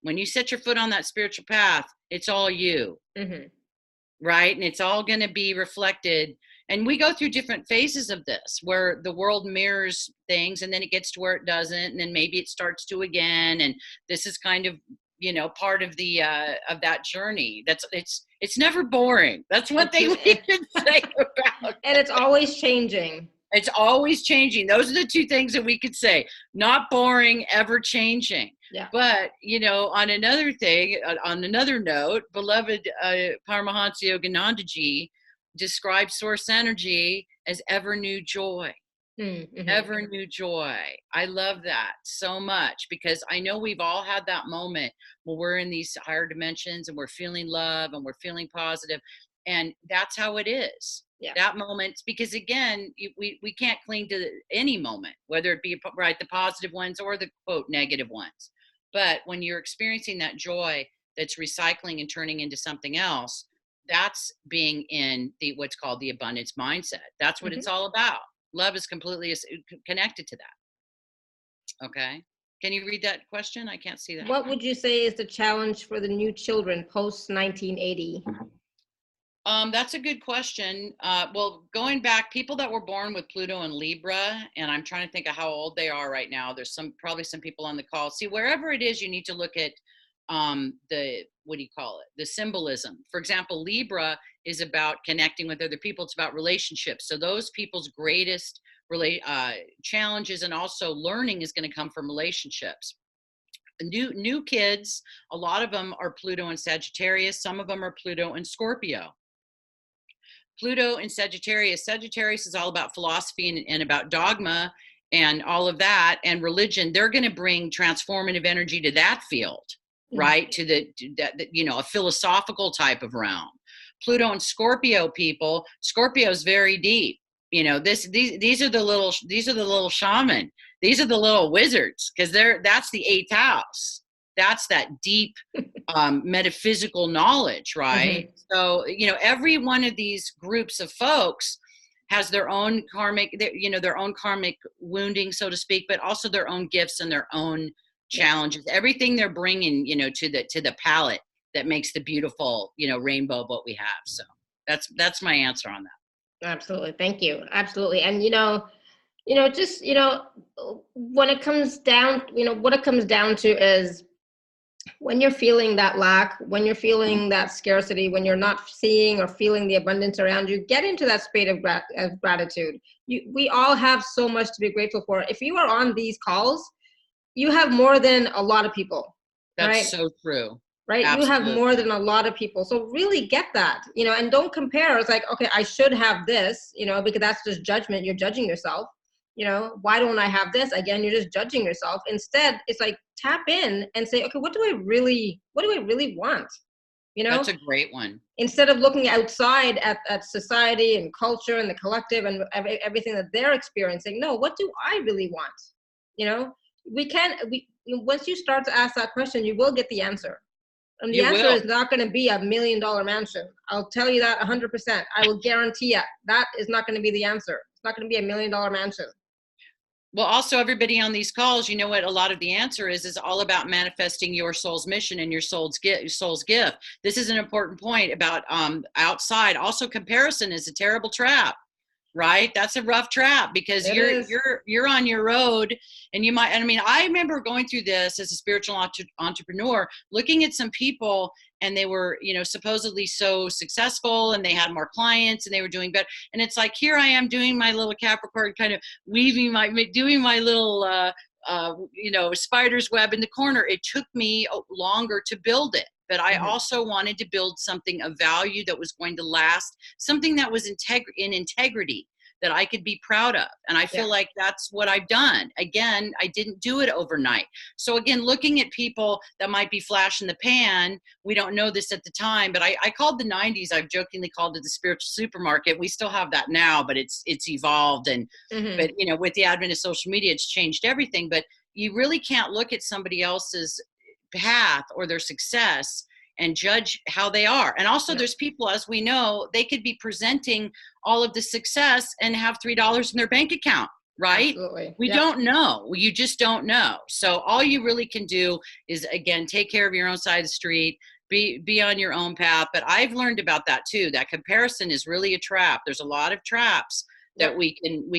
Speaker 2: When you set your foot on that spiritual path, it's all you. Mm-hmm. Right? And it's all going to be reflected. And we go through different phases of this, where the world mirrors things, and then it gets to where it doesn't, and then maybe it starts to again. And this is kind of, part of the of that journey. It's never boring. That's what they can say about it.
Speaker 1: And it's always changing.
Speaker 2: It's always changing. Those are the two things that we could say. Not boring, ever changing. Yeah. But, on another note, beloved Paramahansa Yoganandaji describes source energy as ever new joy.
Speaker 1: Mm-hmm.
Speaker 2: Ever new joy. I love that so much, because I know we've all had that moment where we're in these higher dimensions and we're feeling love and we're feeling positive, and that's how it is.
Speaker 1: Yeah.
Speaker 2: That moment, because again, we can't cling to any moment, whether it be right, the positive ones or the quote negative ones. But when you're experiencing that joy that's recycling and turning into something else, that's being in the what's called the abundance mindset. That's what it's all about. Love is completely connected to that. Okay. Can you read that question? I can't see that.
Speaker 1: What would you say is the challenge for the new children post 1980?
Speaker 2: That's a good question. Well, going back, people that were born with Pluto and Libra, and I'm trying to think of how old they are right now. There's probably some people on the call. See, wherever it is, you need to look at the, what do you call it? The symbolism. For example, Libra is about connecting with other people. It's about relationships. So those people's greatest challenges and also learning is going to come from relationships. New kids, a lot of them are Pluto and Sagittarius. Some of them are Pluto and Scorpio. Pluto and Sagittarius. Sagittarius is all about philosophy and about dogma and all of that, and religion. They're going to bring transformative energy to that field, right? To that, you know, a philosophical type of realm. Pluto and Scorpio people. Scorpio is very deep. You know, these are the little shaman. These are the little wizards, because that's the 8th house. That's that deep metaphysical knowledge, right? So, you know, every one of these groups of folks has their own karmic, their own karmic wounding, so to speak, but also their own gifts and their own challenges. Everything they're bringing, to the palette that makes the beautiful, rainbow of what we have. So that's my answer on that.
Speaker 1: Absolutely. Thank you. Absolutely. And, just, when it comes down, what it comes down to is when you're feeling that lack, when you're feeling that scarcity, when you're not seeing or feeling the abundance around you, get into that state of gratitude. We all have so much to be grateful for. If you are on these calls, you have more than a lot of people.
Speaker 2: That's
Speaker 1: right?
Speaker 2: So true.
Speaker 1: Right?
Speaker 2: Absolutely.
Speaker 1: You have more than a lot of people. So really get that, and don't compare. It's like, okay, I should have this, because that's just judgment. You're judging yourself. Why don't I have this? Again, you're just judging yourself. Instead, it's like tap in and say, okay, what do I really want?
Speaker 2: That's a great one.
Speaker 1: Instead of looking outside at society and culture and the collective and everything that they're experiencing. No, what do I really want? Once you start to ask that question, you will get the answer. And the answer is not going to be $1 million mansion. I'll tell you that 100%. I will guarantee it. That is not going to be the answer. It's not going to be $1 million mansion.
Speaker 2: Well, also everybody on these calls, you know what a lot of the answer is all about manifesting your soul's mission and your soul's gift. This is an important point about outside. Also, comparison is a terrible trap. Right? That's a rough trap, because you're on your road, and you might, I remember going through this as a spiritual entrepreneur, looking at some people, and they were, supposedly so successful, and they had more clients, and they were doing better. And it's like, here I am doing my little Capricorn, kind of doing my little, spider's web in the corner. It took me longer to build it. But I also wanted to build something of value that was going to last, something that was in integrity, that I could be proud of. And I feel like that's what I've done. Again, I didn't do it overnight. So again, looking at people that might be flash in the pan, we don't know this at the time, but I called the 90s, I've jokingly called it the spiritual supermarket. We still have that now, but it's evolved. And, but with the advent of social media, it's changed everything. But you really can't look at somebody else's path or their success and judge how they are. And also there's people, as we know, they could be presenting all of the success and have $3 in their bank account, right?
Speaker 1: Absolutely.
Speaker 2: We don't know. You just don't know. So all you really can do is, again, take care of your own side of the street, be on your own path. But I've learned about that too. That comparison is really a trap. There's a lot of traps that we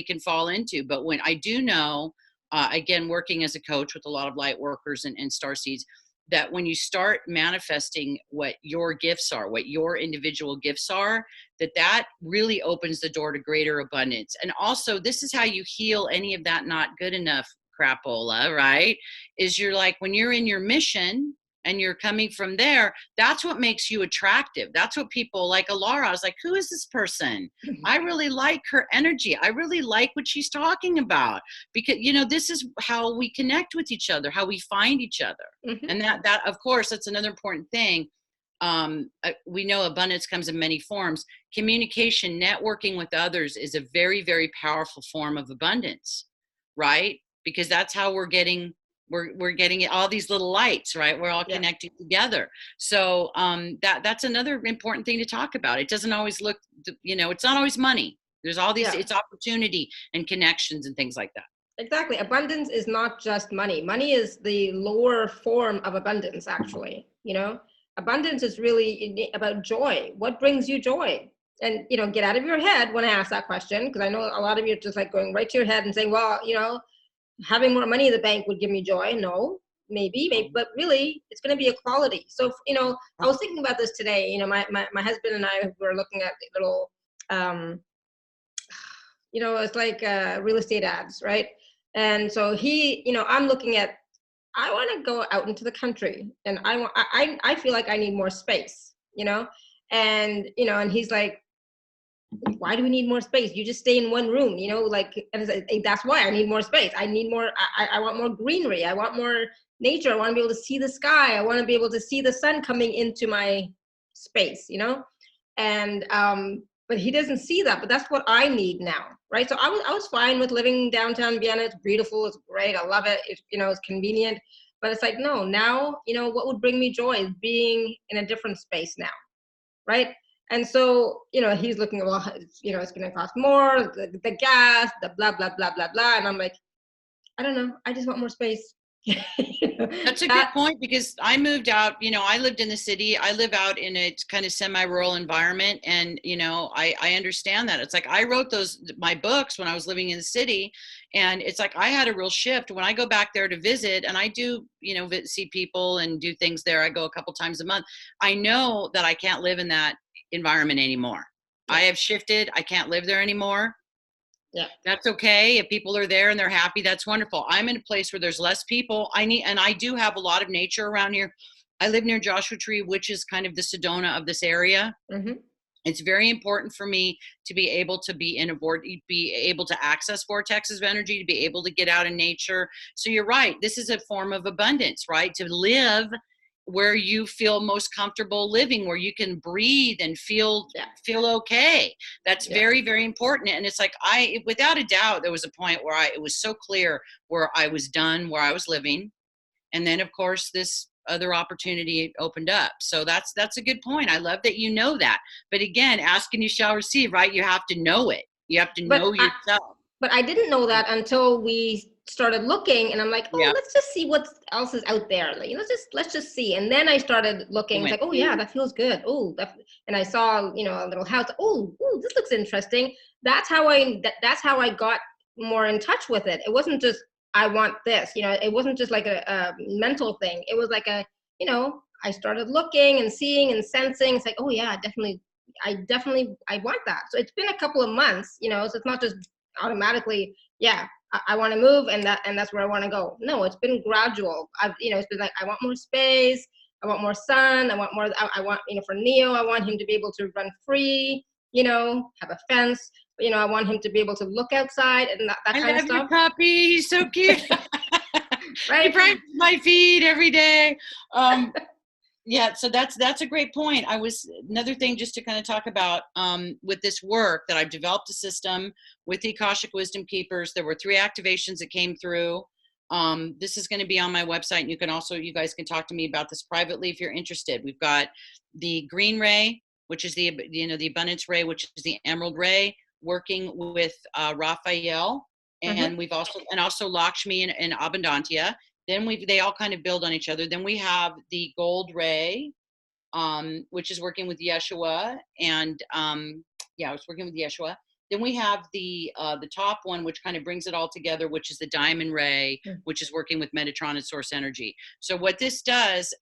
Speaker 2: can fall into. But when I do know, again, working as a coach with a lot of light workers and starseeds, that when you start manifesting what your gifts are, what your individual gifts are, that really opens the door to greater abundance. And also, this is how you heal any of that not good enough crapola, right? Is you're like, when you're in your mission, and you're coming from there, that's what makes you attractive. That's what people like. Alara, I was like, who is this person? I really like her energy. I really like what she's talking about, because, you know, this is how we connect with each other, how we find each other.
Speaker 1: Mm-hmm.
Speaker 2: And that, of course, that's another important thing. We know abundance comes in many forms. Communication, networking with others is a very, very powerful form of abundance, right? Because that's how we're getting all these little lights, right? We're all connected together. So that's another important thing to talk about. It doesn't always look, you know, it's not always money. There's all these, it's opportunity and connections and things like that.
Speaker 1: Exactly. Abundance is not just money. Money is the lower form of abundance, actually. You know, abundance is really about joy. What brings you joy? And, you know, get out of your head when I ask that question, because I know a lot of you are just like going right to your head and saying, well, you know, having more money in the bank would give me joy. No, maybe, but really it's going to be a quality. So, you know, I was thinking about this today. You know, my husband and I were looking at little, you know, it's like real estate ads, right? And so he, you know, I'm looking at, I want to go out into the country, and I feel like I need more space, you know, and, you know, and he's like, why do we need more space? You just stay in one room, you know, like, and it's like, that's why I need more space. I need more, I want more greenery. I want more nature. I want to be able to see the sky. I want to be able to see the sun coming into my space, you know? And, but he doesn't see that, but that's what I need now. Right. So I was fine with living downtown Vienna. It's beautiful. It's great. I love it. You know, it's convenient, but it's like, no, now, you know, what would bring me joy is being in a different space now. Right. And so, you know, he's looking at, well, you know, it's going to cost more, the gas, the blah, blah, blah, blah, blah. And I'm like, I don't know. I just want more space.
Speaker 2: That's a good point, because I moved out, you know, I lived in the city. I live out in a kind of semi-rural environment. And, you know, I understand that. It's like, I wrote my books when I was living in the city. And it's like, I had a real shift when I go back there to visit, and I do, you know, see people and do things there. I go a couple times a month. I know that I can't live in that environment anymore. I have shifted. I can't live there anymore.
Speaker 1: Yeah,
Speaker 2: that's okay. If people are there and they're happy, that's wonderful. I'm in a place where there's less people. And I do have a lot of nature around here. I live near Joshua Tree, which is kind of the Sedona of this area. Mm-hmm. It's very important for me to be able to be able to access vortexes of energy, to be able to get out in nature. So you're right. This is a form of abundance, right? To live where you feel most comfortable living, where you can breathe and feel okay. That's very, very important. And it's like, without a doubt, there was a point where it was so clear where I was done, where I was living. And then, of course, this other opportunity opened up. So that's a good point. I love that you know that. But again, ask and you shall receive, right? You have to know it. You have to know yourself.
Speaker 1: But I didn't know that until we started looking, and I'm like, let's just see what else is out there. Like, let's just see. And then I started looking. It's like, oh yeah, that feels good. Oh, and I saw, you know, a little house. Oh, this looks interesting. That's how I got more in touch with it. It wasn't just, I want this. You know, it wasn't just like a mental thing. It was like you know, I started looking and seeing and sensing. It's like, oh yeah, I want that. So it's been a couple of months, you know, so it's not just automatically, I want to move and that's where I want to go. No, it's been gradual. It's been like, I want more space, I want more sun, I want, you know, for Neo, I want him to be able to run free, you know, have a fence, you know, I want him to be able to look outside and that kind of stuff.
Speaker 2: I love your puppy, he's so cute.
Speaker 1: Right?
Speaker 2: He practices my feed every day. Yeah, so that's a great point. Another thing just to kind of talk about with this work that I've developed a system with the Akashic Wisdom Keepers. There were 3 activations that came through. This is going to be on my website, and you guys can talk to me about this privately if you're interested. We've got the green ray, which is the abundance ray, which is the emerald ray, working with Raphael, and we've also Lakshmi and Abundantia. Then they all kind of build on each other. Then we have the gold ray, which is working with Yeshua, and it's working with Yeshua. Then we have the top one, which kind of brings it all together, which is the diamond ray, which is working with Metatron and source energy. So what this does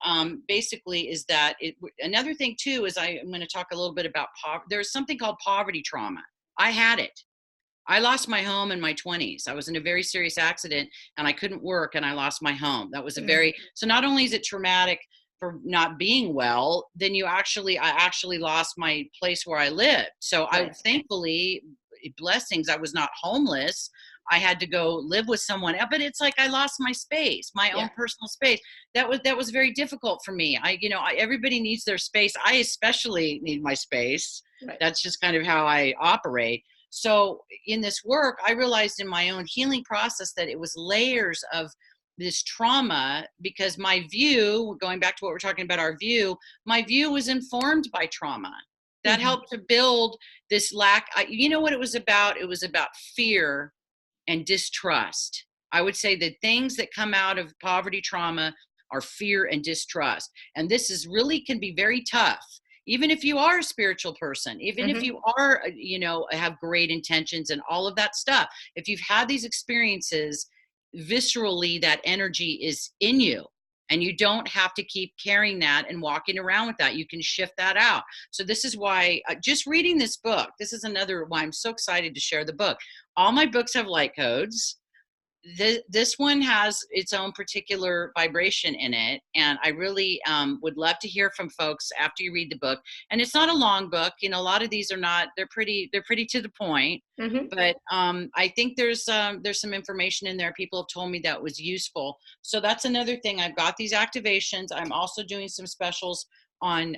Speaker 2: basically is that another thing too is I'm going to talk a little bit about poverty. There's something called poverty trauma. I had it. I lost my home in my 20s. I was in a very serious accident and I couldn't work and I lost my home. That was so not only is it traumatic for not being well, then I actually lost my place where I lived. So I thankfully, blessings, I was not homeless. I had to go live with someone, but it's like I lost my space, my own personal space. That was very difficult for me. Everybody needs their space. I especially need my space. Right. That's just kind of how I operate. So in this work, I realized in my own healing process that it was layers of this trauma, because my view, going back to what we're talking about, our view, my view was informed by trauma. That helped to build this lack. You know what it was about? It was about fear and distrust. I would say the things that come out of poverty trauma are fear and distrust. And this can be very tough. Even if you are a spiritual person, even if you are, have great intentions and all of that stuff, if you've had these experiences, viscerally, that energy is in you. And you don't have to keep carrying that and walking around with that. You can shift that out. So this is why just reading this book, this is another why I'm so excited to share the book. All my books have light codes. This one has its own particular vibration in it. And I really would love to hear from folks after you read the book. And it's not a long book. A lot of these are not, they're pretty to the point. But I think there's some information in there. People have told me that was useful. So that's another thing. I've got these activations. I'm also doing some specials on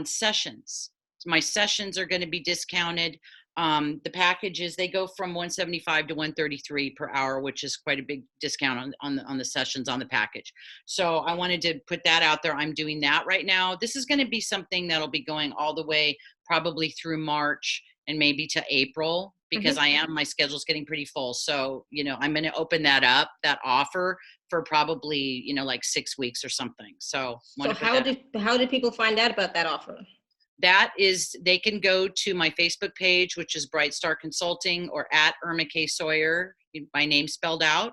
Speaker 2: sessions. My sessions are going to be discounted. The packages, they go from $175 to $133 per hour, which is quite a big discount on the sessions on the package. So I wanted to put that out there. I'm doing that right now. This is going to be something that'll be going all the way probably through March and maybe to April, because my schedule's getting pretty full. So, I'm going to open that offer for probably, like 6 weeks or something. So how
Speaker 1: do people find out about that offer?
Speaker 2: That is, they can go to my Facebook page, which is Bright Star Consulting, or at Irma Kaye Sawyer, my name spelled out.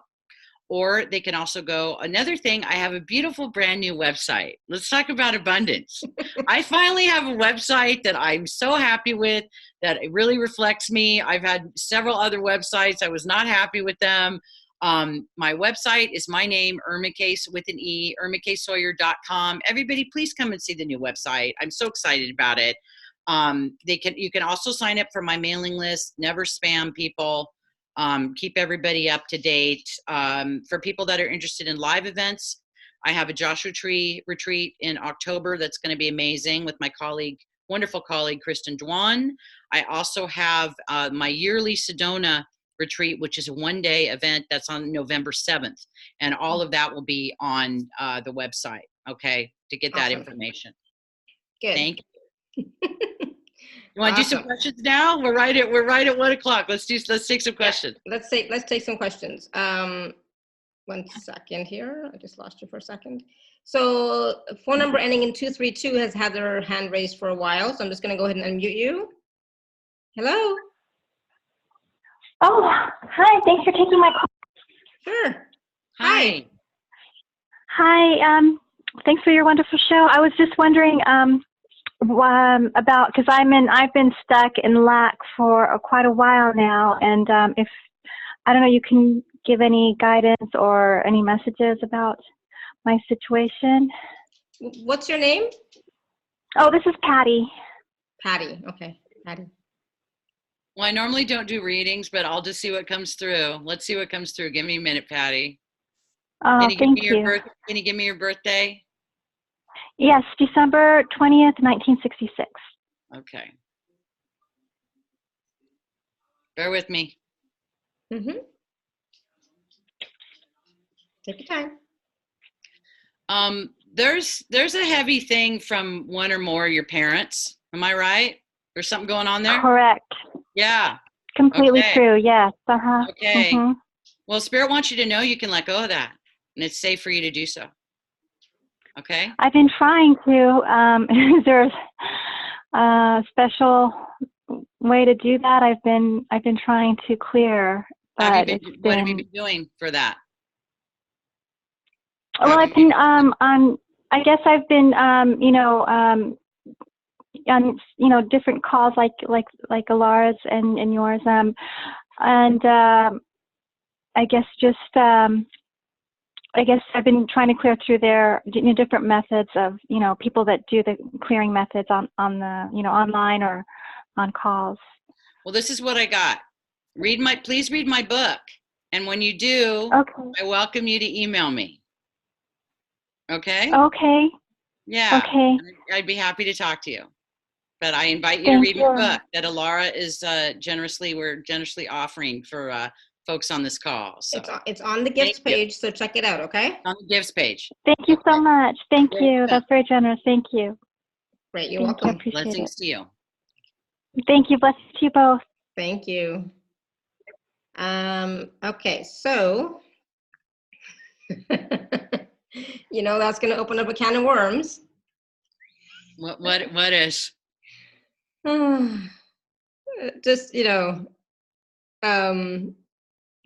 Speaker 2: Or they can also go, another thing, I have a beautiful brand new website. Let's talk about abundance. I finally have a website that I'm so happy with, that it really reflects me. I've had several other websites. I was not happy with them. My website is my name, Irma Kaye with an E, irmakayesawyer.com. Everybody, please come and see the new website. I'm so excited about it. You can also sign up for my mailing list, never spam people. Keep everybody up to date. For people that are interested in live events, I have a Joshua Tree retreat in October that's going to be amazing with my wonderful colleague, Kristen Dwan. I also have my yearly Sedona retreat, which is a one-day event that's on November 7th. And all of that will be on the website, okay, to get that information.
Speaker 1: Good.
Speaker 2: Thank you. You want to do some questions now? We're right at 1 o'clock. Let's take some questions.
Speaker 1: Let's take some questions. 1 second here. I just lost you for a second. So phone number ending in 232 has had their hand raised for a while. So I'm just going to go ahead and unmute you. Hello.
Speaker 3: Oh, hi. Thanks for taking my call.
Speaker 1: Sure.
Speaker 2: Hi.
Speaker 3: Hi. Thanks for your wonderful show. I was just wondering about, because I've been stuck in lack for quite a while now, and if I don't know, you can give any guidance or any messages about my situation.
Speaker 1: What's your name?
Speaker 3: Oh, this is Patty.
Speaker 1: Patty. Okay, Patty.
Speaker 2: Well, I normally don't do readings, but I'll just see what comes through. Let's see what comes through. Give me a minute, Patty.
Speaker 3: Oh,
Speaker 2: Can you
Speaker 3: thank you.
Speaker 2: Can you give me your birthday?
Speaker 3: Yes, December 20th, 1966.
Speaker 2: Okay. Bear with me.
Speaker 1: Mm-hmm. Take your time.
Speaker 2: There's a heavy thing from one or more of your parents. Am I right? There's something going on there?
Speaker 3: Correct.
Speaker 2: Yeah.
Speaker 3: Completely true. Yes. Uh-huh.
Speaker 2: Okay.
Speaker 3: Mm-hmm.
Speaker 2: Well, Spirit wants you to know you can let go of that, and it's safe for you to do so. Okay.
Speaker 3: I've been trying to. Is there a special way to do that? I've been trying to clear. But
Speaker 2: what have you been doing for that?
Speaker 3: Well, I've been I guess I've been on different calls like Alara's and yours, and I guess just I guess I've been trying to clear through their different methods of, people that do the clearing methods on the, online or on calls.
Speaker 2: Well, this is what I got. Please read my book. And when you do,
Speaker 3: Okay.
Speaker 2: I welcome you to email me. Okay?
Speaker 3: Okay.
Speaker 2: Yeah.
Speaker 3: Okay.
Speaker 2: I'd be happy to talk to you. But I invite you to
Speaker 3: Thank
Speaker 2: read
Speaker 3: you.
Speaker 2: my book that Alara is we're generously offering for folks on this call. So
Speaker 1: It's on the gifts page, so check it out, okay?
Speaker 2: On the gifts page.
Speaker 3: Thank you so much. Thank you.
Speaker 2: Stuff.
Speaker 3: That's very generous. Thank you.
Speaker 1: Great, you're
Speaker 3: Thank
Speaker 1: welcome.
Speaker 3: You. Appreciate
Speaker 2: Blessings
Speaker 3: it.
Speaker 2: to you.
Speaker 3: Thank you. Blessings to you both.
Speaker 1: Thank you. Okay, so that's going to open up a can of worms.
Speaker 2: What is?
Speaker 1: Just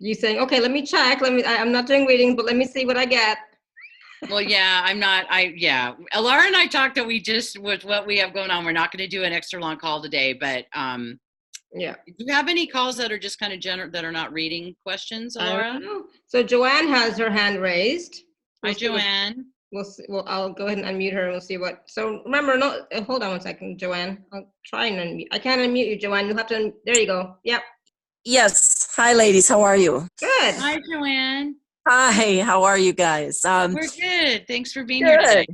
Speaker 1: you saying, okay, let me check. I'm not doing readings, but let me see what I get.
Speaker 2: Well, yeah, Alara and I talked that with what we have going on, we're not going to do an extra long call today, but yeah. Do you have any calls that are just kind of general, that are not reading questions, Alara?
Speaker 1: So Joanne has her hand raised.
Speaker 2: Hi, Joanne.
Speaker 1: We'll see. Well, I'll go ahead and unmute her and we'll see what. So remember, hold on one second, Joanne. I'll try and unmute. I can't unmute you, Joanne. You'll have to. There you go. Yep.
Speaker 4: Yes. Hi, ladies. How are you?
Speaker 1: Good.
Speaker 2: Hi, Joanne.
Speaker 4: Hi. How are you guys?
Speaker 2: We're good. Thanks for being here today.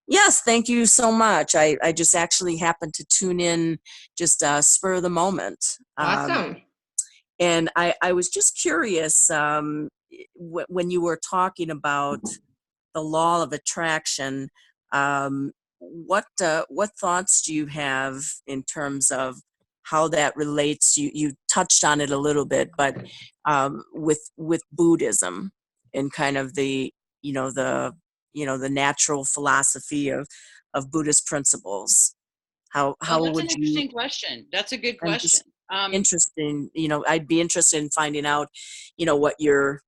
Speaker 4: Yes. Thank you so much. I just actually happened to tune in, just spur of the moment.
Speaker 1: Awesome.
Speaker 4: And I was just curious when you were talking about the law of attraction. What thoughts do you have in terms of how that relates? You touched on it a little bit, but with Buddhism and kind of the natural philosophy of Buddhist principles. How
Speaker 2: that's
Speaker 4: would
Speaker 2: an interesting question. That's a good question.
Speaker 4: Interesting. I'd be interested in finding out, what your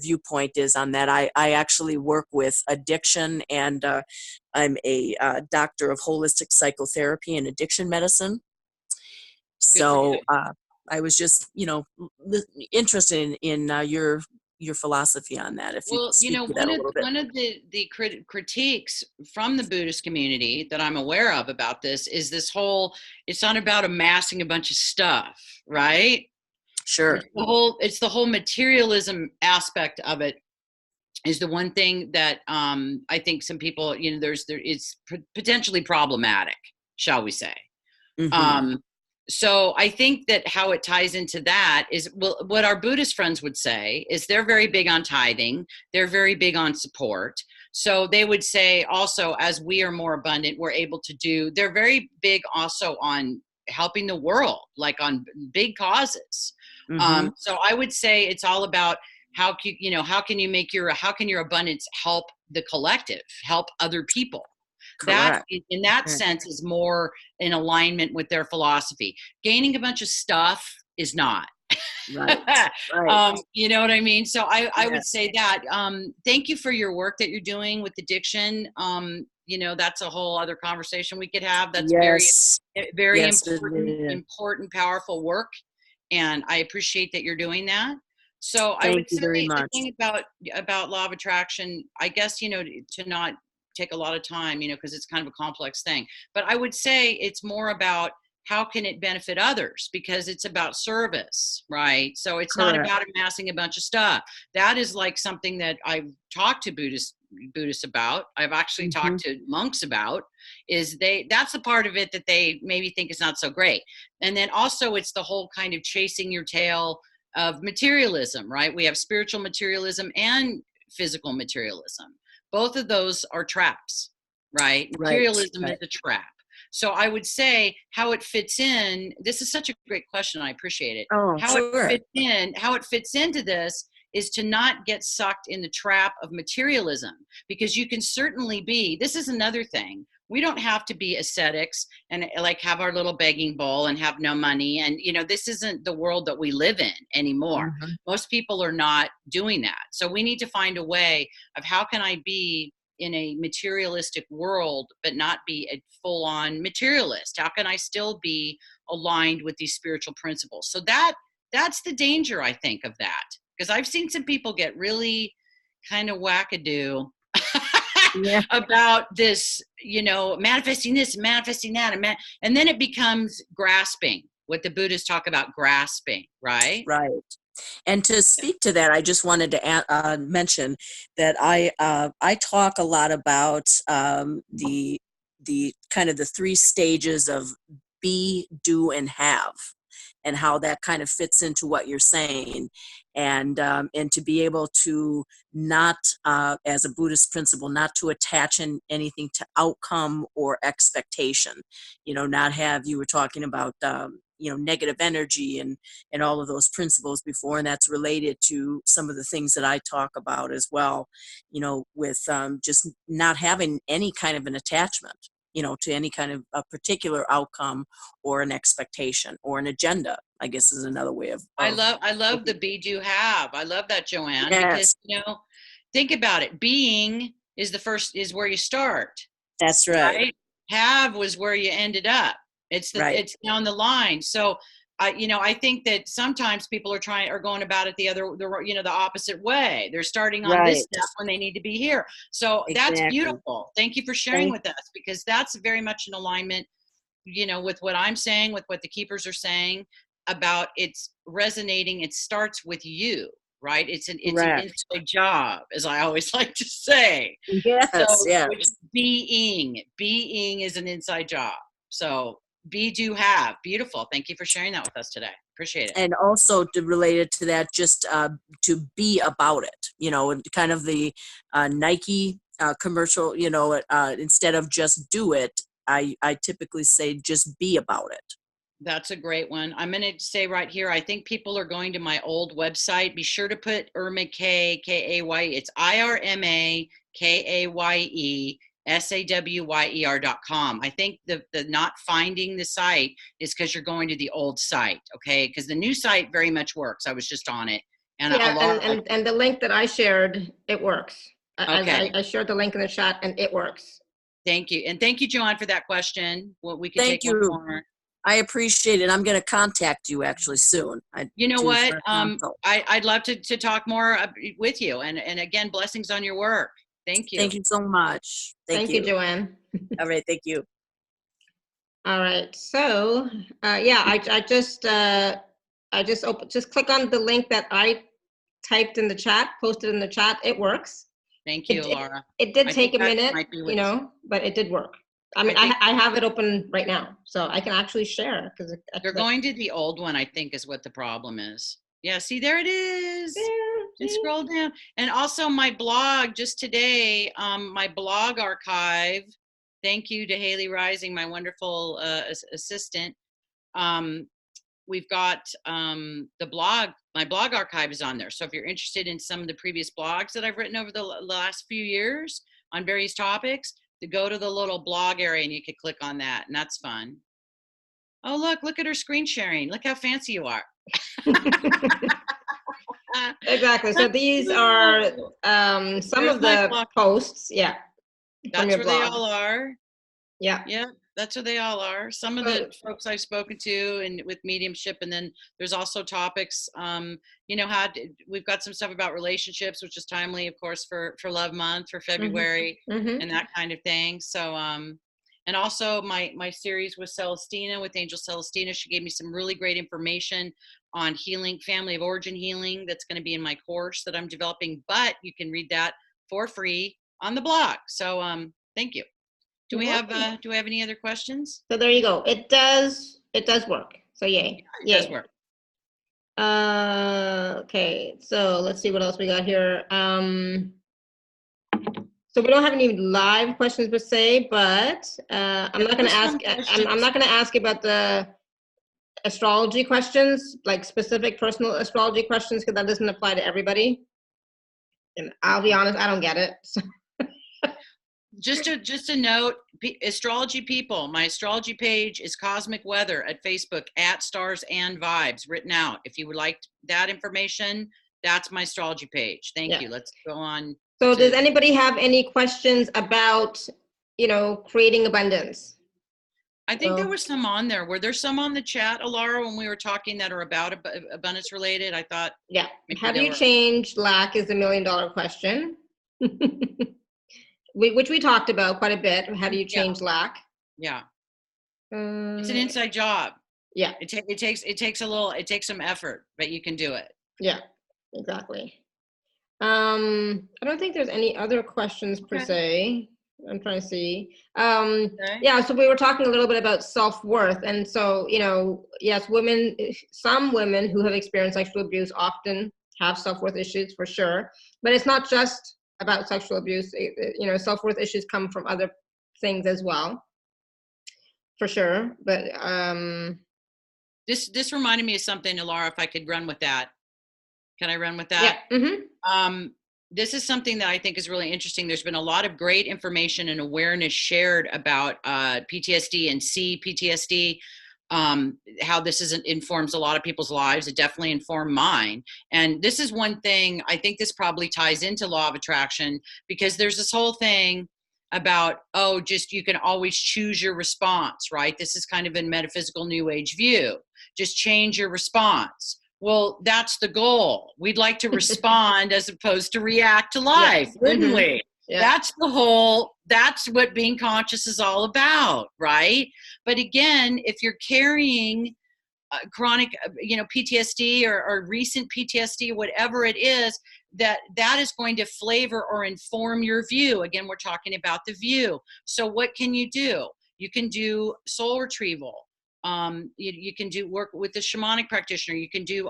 Speaker 4: viewpoint is on that. I actually work with addiction, and I'm a doctor of holistic psychotherapy and addiction medicine. So I was just, interested in your philosophy on that. If you speak to that a little bit.
Speaker 2: One of the critiques from the Buddhist community that I'm aware of about this is it's not about amassing a bunch of stuff, right?
Speaker 4: Sure.
Speaker 2: It's the whole materialism aspect of it is the one thing that I think some people, it's potentially problematic, shall we say. Mm-hmm. So I think that how it ties into that is, well, what our Buddhist friends would say is they're very big on tithing. They're very big on support. So they would say also, as we are more abundant, we're able to they're very big also on helping the world, like on big causes. Mm-hmm. So I would say it's all about how can your abundance help the collective, help other people. Correct. That, in that sense, is more in alignment with their philosophy. Gaining a bunch of stuff is not. Right. You know what I mean? So I would say that. Thank you for your work that you're doing with addiction. That's a whole other conversation we could have. That's very important, powerful work. And I appreciate that you're doing that. So I would say the thing about law of attraction, I guess, to not take a lot of time, because it's kind of a complex thing. But I would say it's more about how can it benefit others, because it's about service, right? So it's not about amassing a bunch of stuff. That is like something that I've talked to Buddhists about. I've actually talked to monks about, that's the part of it that they maybe think is not so great. And then also it's the whole kind of chasing your tail of materialism, right? We have spiritual materialism and physical materialism. Both of those are traps, right? Materialism is a trap. So I would say how it fits in, this is such a great question. I appreciate it. How it fits into this is to not get sucked in the trap of materialism, because you can certainly this is another thing. We don't have to be ascetics and like have our little begging bowl and have no money. And, this isn't the world that we live in anymore. Mm-hmm. Most people are not doing that. So we need to find a way of how can I be in a materialistic world, but not be a full-on materialist? How can I still be aligned with these spiritual principles? So that's the danger, I think, of that. Because I've seen some people get really, kind of wackadoo
Speaker 4: Yeah.
Speaker 2: about this, manifesting this, manifesting that, and then it becomes grasping. What the Buddhists talk about, grasping, right?
Speaker 4: Right. And to speak to that, I just wanted to mention that I talk a lot about the kind of the 3 stages of be, do, and have, and how that kind of fits into what you're saying, and to be able to not, as a Buddhist principle, not to attach anything to outcome or expectation. Not have, you were talking about negative energy and all of those principles before, and that's related to some of the things that I talk about as well. With just not having any kind of an attachment, to any kind of a particular outcome or an expectation or an agenda, I guess is another way of
Speaker 2: I love the be, do, have. I love that, Joanne,
Speaker 4: yes.
Speaker 2: because, think about it. Being is where you start.
Speaker 4: That's right.
Speaker 2: Have was where you ended up. It's it's down the line. So I think that sometimes people are going about it the opposite way. They're starting on this step when they need to be here. So that's beautiful. Thank you for sharing with us, because that's very much in alignment, with what I'm saying, with what the keepers are saying about it's resonating. It starts with you, right? It's an inside job, as I always like to say.
Speaker 4: Yes,
Speaker 2: so
Speaker 4: yes.
Speaker 2: Being is an inside job. So be, do, have. Beautiful. Thank you for sharing that with us today. Appreciate it.
Speaker 4: And also related to that, just to be about it, kind of the Nike commercial, instead of just do it, I typikaly say just be about it.
Speaker 2: That's a great one. I'm going to say right here, I think people are going to my old website. Be sure to put Irma Kaye, K-A-Y-E. It's IRMA KAYE SAWYER.com. I think the not finding the site is because you're going to the old site, okay? Because the new site very much works. I was just on it. And
Speaker 1: and the link that I shared, it works.
Speaker 2: Okay.
Speaker 1: I shared the link in the chat and it works.
Speaker 2: Thank you. And thank you, Joanne, for that question. Well, we can
Speaker 4: take one more. I appreciate it. I'm going to contact you actually soon.
Speaker 2: You know what? I'd love to talk more with you. And again, blessings on your work. Thank you.
Speaker 4: Thank you so much.
Speaker 1: Thank you, Joanne.
Speaker 4: All right. Thank you.
Speaker 1: All right. So, I just click on the link that I typed in the chat, posted in the chat. It works.
Speaker 2: Thank you, Laura.
Speaker 1: It did take a minute, but it did work. I mean, I have it open right now, so I can actually share. Because
Speaker 2: they're going to the old one, I think, is what the problem is. Yeah, see, there it is. And scroll down. And also my blog, just today, my blog archive, thank you to Haley Rising, my wonderful assistant. We've got the blog, my blog archive is on there. So if you're interested in some of the previous blogs that I've written over the last few years on various topics, to go to the little blog area and you could click on that, and that's fun. Oh, look at her screen sharing. Look how fancy you are.
Speaker 1: Exactly. So these are some of the posts. Yeah.
Speaker 2: That's where they all are.
Speaker 1: Yeah.
Speaker 2: Yeah. That's where they all are. Some of the folks I've spoken to and with mediumship, and then there's also topics, we've got some stuff about relationships, which is timely, of course, for Love Month, for February, and that kind of thing. So, and also my series with Celestina, with Angel Celestina, she gave me some really great information on healing, family of origin healing. That's going to be in my course that I'm developing, but you can read that for free on the blog. So, thank you. Do we have any other questions?
Speaker 1: So there you go. It does work. So yay.
Speaker 2: It does work.
Speaker 1: Okay. So let's see what else we got here. So we don't have any live questions per se, but I'm not going to ask. I'm not going to ask about the astrology questions, like specific personal astrology questions, because that doesn't apply to everybody. And I'll be honest, I don't get it. So.
Speaker 2: Just a note, astrology people, my astrology page is Cosmic Weather at Facebook at Stars and Vibes written out. If you would like that information, that's my astrology page. Thank you. Let's go on.
Speaker 1: So does anybody have any questions about, creating abundance?
Speaker 2: I think there was some on there. Were there some on the chat, Alara, when we were talking that are about abundance related? I thought.
Speaker 1: Yeah. Have you changed lack is $1 million question. Which we talked about quite a bit. How do you change lack?
Speaker 2: Yeah. It's an inside job.
Speaker 1: Yeah.
Speaker 2: It takes some effort, but you can do it.
Speaker 1: Yeah, exactly. I don't think there's any other questions per se. I'm trying to see. Yeah, so we were talking a little bit about self-worth. And so, you know, yes, some women who have experienced sexual abuse often have self-worth issues for sure. But it's not just about sexual abuse. You know, self-worth issues come from other things as well, for sure. But
Speaker 2: this reminded me of something, Alara, if I could run with that. Can I run with that?
Speaker 1: Yeah. Mm-hmm.
Speaker 2: This is something that I think is really interesting. There's been a lot of great information and awareness shared about PTSD and CPTSD, how this informs a lot of people's lives. It definitely informed mine. And this is one thing, I think this probably ties into law of attraction, because there's this whole thing about, just you can always choose your response, right? This is kind of a metaphysical new age view. Just change your response. Well, that's the goal. We'd like to respond as opposed to react to life, wouldn't we? Yeah. That's what being conscious is all about, right? But again, if you're carrying chronic, PTSD or recent PTSD, whatever it is, that is going to flavor or inform your view. Again, we're talking about the view. So what can you do? You can do soul retrieval. You can do work with the shamanic practitioner.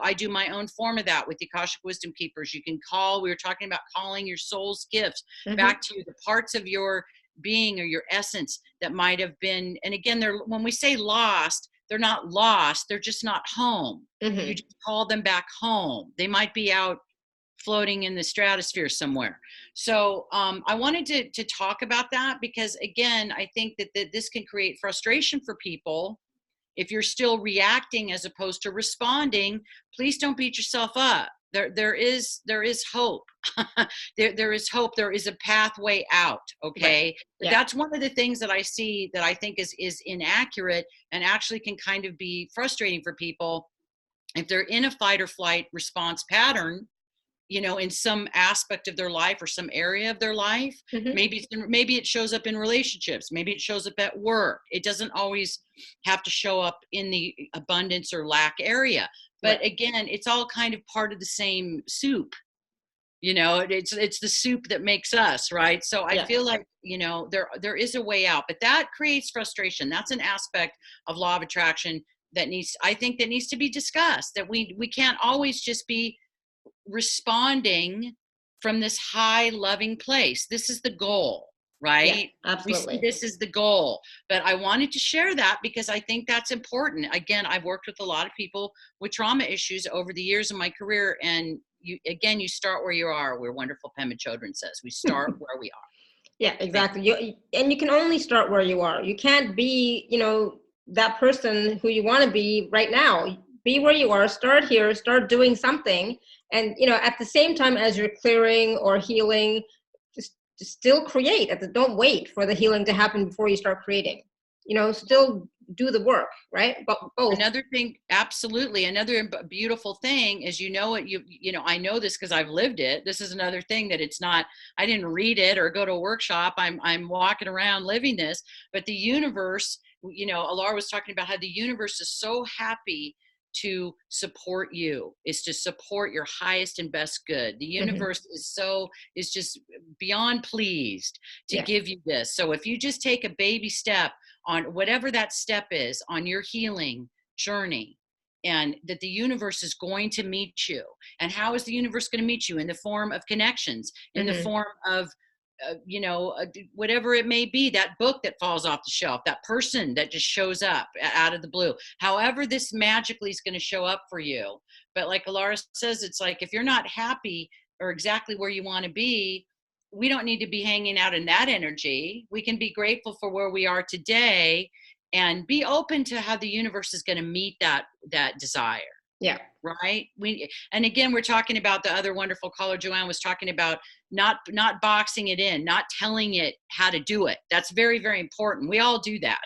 Speaker 2: I do my own form of that with the Akashic Wisdom Keepers. You can we were talking about calling your soul's gifts back to you, the parts of your being or your essence that might have been, and again, when we say lost, they're not lost, they're just not home. You just call them back home. They might be out floating in the stratosphere somewhere. So I wanted to talk about that because, again, I think that this can create frustration for people. If you're still reacting as opposed to responding, please don't beat yourself up. There is hope. there is hope. There is a pathway out. Okay. Right. Yeah. That's one of the things that I see that I think is inaccurate and actually can kind of be frustrating for people if they're in a fight or flight response pattern, in some aspect of their life or some area of their life. Maybe it shows up in relationships. Maybe it shows up at work. It doesn't always have to show up in the abundance or lack area. But again, it's all kind of part of the same soup. It's the soup that makes us, right? So I feel like, there is a way out, but that creates frustration. That's an aspect of law of attraction that needs to be discussed, that we can't always just be responding from this high loving place. This is the goal, right?
Speaker 1: Yeah, absolutely.
Speaker 2: This is the goal. But I wanted to share that because I think that's important. Again, I've worked with a lot of people with trauma issues over the years of my career. And you start where you are, where wonderful Pema Chodron says, we start where we are.
Speaker 1: Yeah, exactly. You can only start where you are. You can't be, that person who you want to be right now. Be where you are, start here, start doing something. And, at the same time as you're clearing or healing, just still create. Don't wait for the healing to happen before you start creating. Still do the work, right? But both.
Speaker 2: Another thing, absolutely. Another beautiful thing is, I know this because I've lived it. This is another thing that it's not, I didn't read it or go to a workshop. I'm walking around living this, but the universe, Alara was talking about how the universe is so happy to support you, is to support your highest and best good. The universe is just beyond pleased to give you this. So if you just take a baby step on whatever that step is on your healing journey, and that the universe is going to meet you. And how is the universe going to meet you? In the form of connections, in the form of whatever it may be, that book that falls off the shelf, that person that just shows up out of the blue, however this magically is going to show up for you. But like Alara says, it's like, if you're not happy or exactly where you want to be, we don't need to be hanging out in that energy. We can be grateful for where we are today and be open to how the universe is going to meet that desire.
Speaker 1: Yeah.
Speaker 2: Right. And again, we're talking about the other wonderful caller, Joanne, was talking about not boxing it in, not telling it how to do it. That's very, very important. We all do that.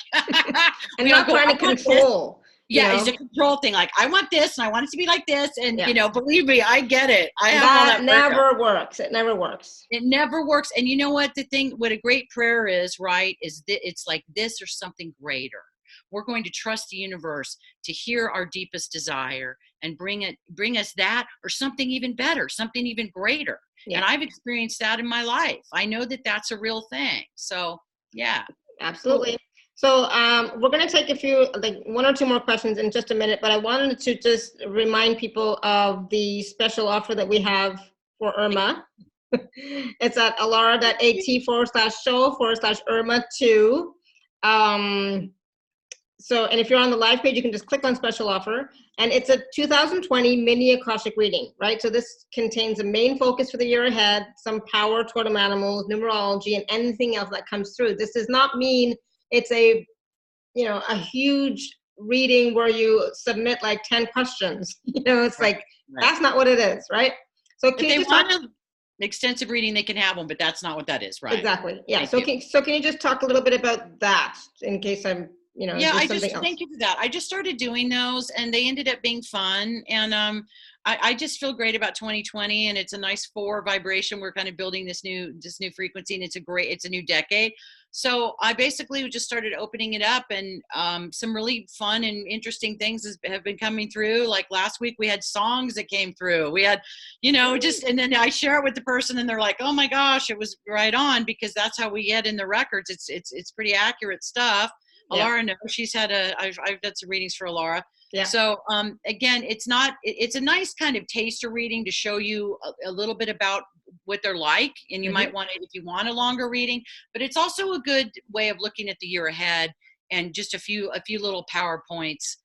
Speaker 1: And not trying to control.
Speaker 2: Yeah, it's a control thing. Like, I want this and I want it to be like this. And, believe me, I get it. I have all that.
Speaker 1: Never works. It never works.
Speaker 2: It never works. And you know what? What a great prayer is, right, is that it's like this or something greater. We're going to trust the universe to hear our deepest desire and bring us that or something even better, something even greater. Yeah. And I've experienced that in my life. I know that that's a real thing. So, yeah.
Speaker 1: Absolutely. Cool. So we're going to take a few, like 1 or 2 more questions in just a minute, but I wanted to just remind people of the special offer that we have for Irma. It's at alara.at/show/Irma2. So, and if you're on the live page, you can just click on special offer, and it's a 2020 mini Akashic reading, right? So this contains a main focus for the year ahead, some power, totem animals, numerology, and anything else that comes through. This does not mean it's a huge reading where you submit like 10 questions. It's like, that's not what it is, right? So
Speaker 2: if they want an extensive reading, they can have one, but that's not what that is, right?
Speaker 1: Exactly. Yeah. So can you just talk a little bit about that in case I'm
Speaker 2: thank you for that. I just started doing those and they ended up being fun. And I just feel great about 2020, and it's a nice 4 vibration. We're kind of building this new frequency, and it's a new decade. So I basically just started opening it up, and some really fun and interesting things have been coming through. Like last week we had songs that came through. We had, and then I share it with the person and they're like, oh my gosh, it was right on, because that's how we get in the records. It's pretty accurate stuff. Yeah. Alara knows. I've done some readings for Alara. Yeah. So again, it's a nice kind of taster reading to show you a little bit about what they're like, and you might want it if you want a longer reading, but it's also a good way of looking at the year ahead and just a few little PowerPoints,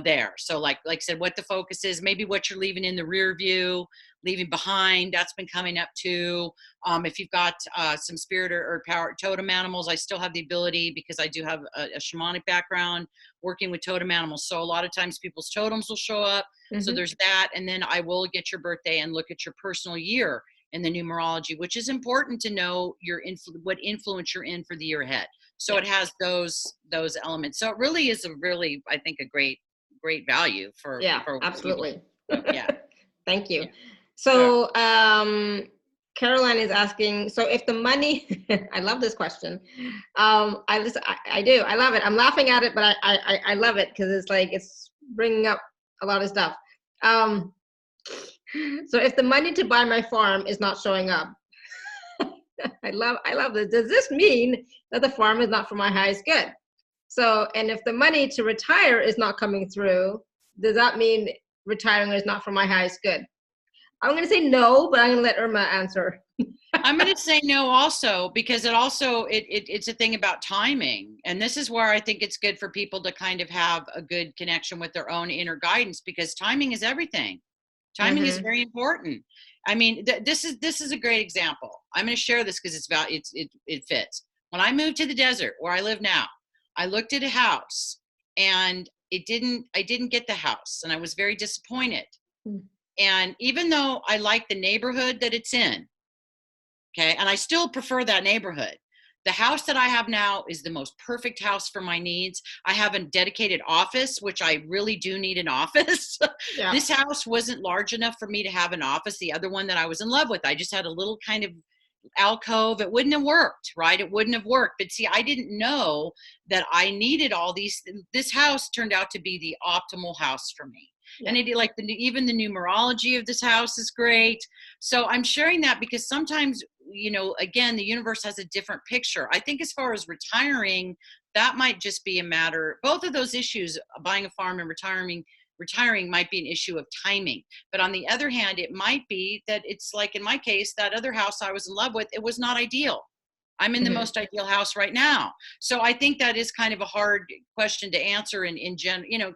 Speaker 2: there. So like I said, what the focus is, maybe what you're leaving in the rear view, leaving behind, that's been coming up too. If you've got some spirit or power totem animals, I still have the ability, because I do have a shamanic background, working with totem animals. So a lot of times people's totems will show up. Mm-hmm. So there's that. And then I will get your birthday and look at your personal year in the numerology, which is important to know what influence you're in for the year ahead. So it has those elements. So it really is I think a great value for
Speaker 1: absolutely.
Speaker 2: Yeah.
Speaker 1: Thank you. Yeah. So Caroline is asking, so if the money, I love this question. I do. I love it. I'm laughing at it, but I love it because it's bringing up a lot of stuff. So if the money to buy my farm is not showing up, I love this. Does this mean that the farm is not for my highest good? So, and if the money to retire is not coming through, does that mean retiring is not for my highest good? I'm going to say no, but I'm going to let Irma answer.
Speaker 2: I'm going to say no also, because it's a thing about timing. And this is where I think it's good for people to kind of have a good connection with their own inner guidance, because timing is everything. Timing is very important. I mean, this is a great example. I'm going to share this because it fits. When I moved to the desert where I live now, I looked at a house and I didn't get the house, and I was very disappointed. And even though I like the neighborhood that it's in, okay, and I still prefer that neighborhood, the house that I have now is the most perfect house for my needs. I have a dedicated office, which I really do need an office. Yeah. This house wasn't large enough for me to have an office. The other one that I was in love with, I just had a little kind of alcove. It wouldn't have worked, right? It wouldn't have worked. But see, I didn't know that I needed all these. This house turned out to be the optimal house for me. Yeah. And even the numerology of this house is great. So I'm sharing that because sometimes, again, the universe has a different picture. I think as far as retiring, that might just be a matter, both of those issues, buying a farm and retiring might be an issue of timing. But on the other hand, it might be that it's like in my case, that other house I was in love with, it was not ideal. I'm in the most ideal house right now. So I think that is kind of a hard question to answer in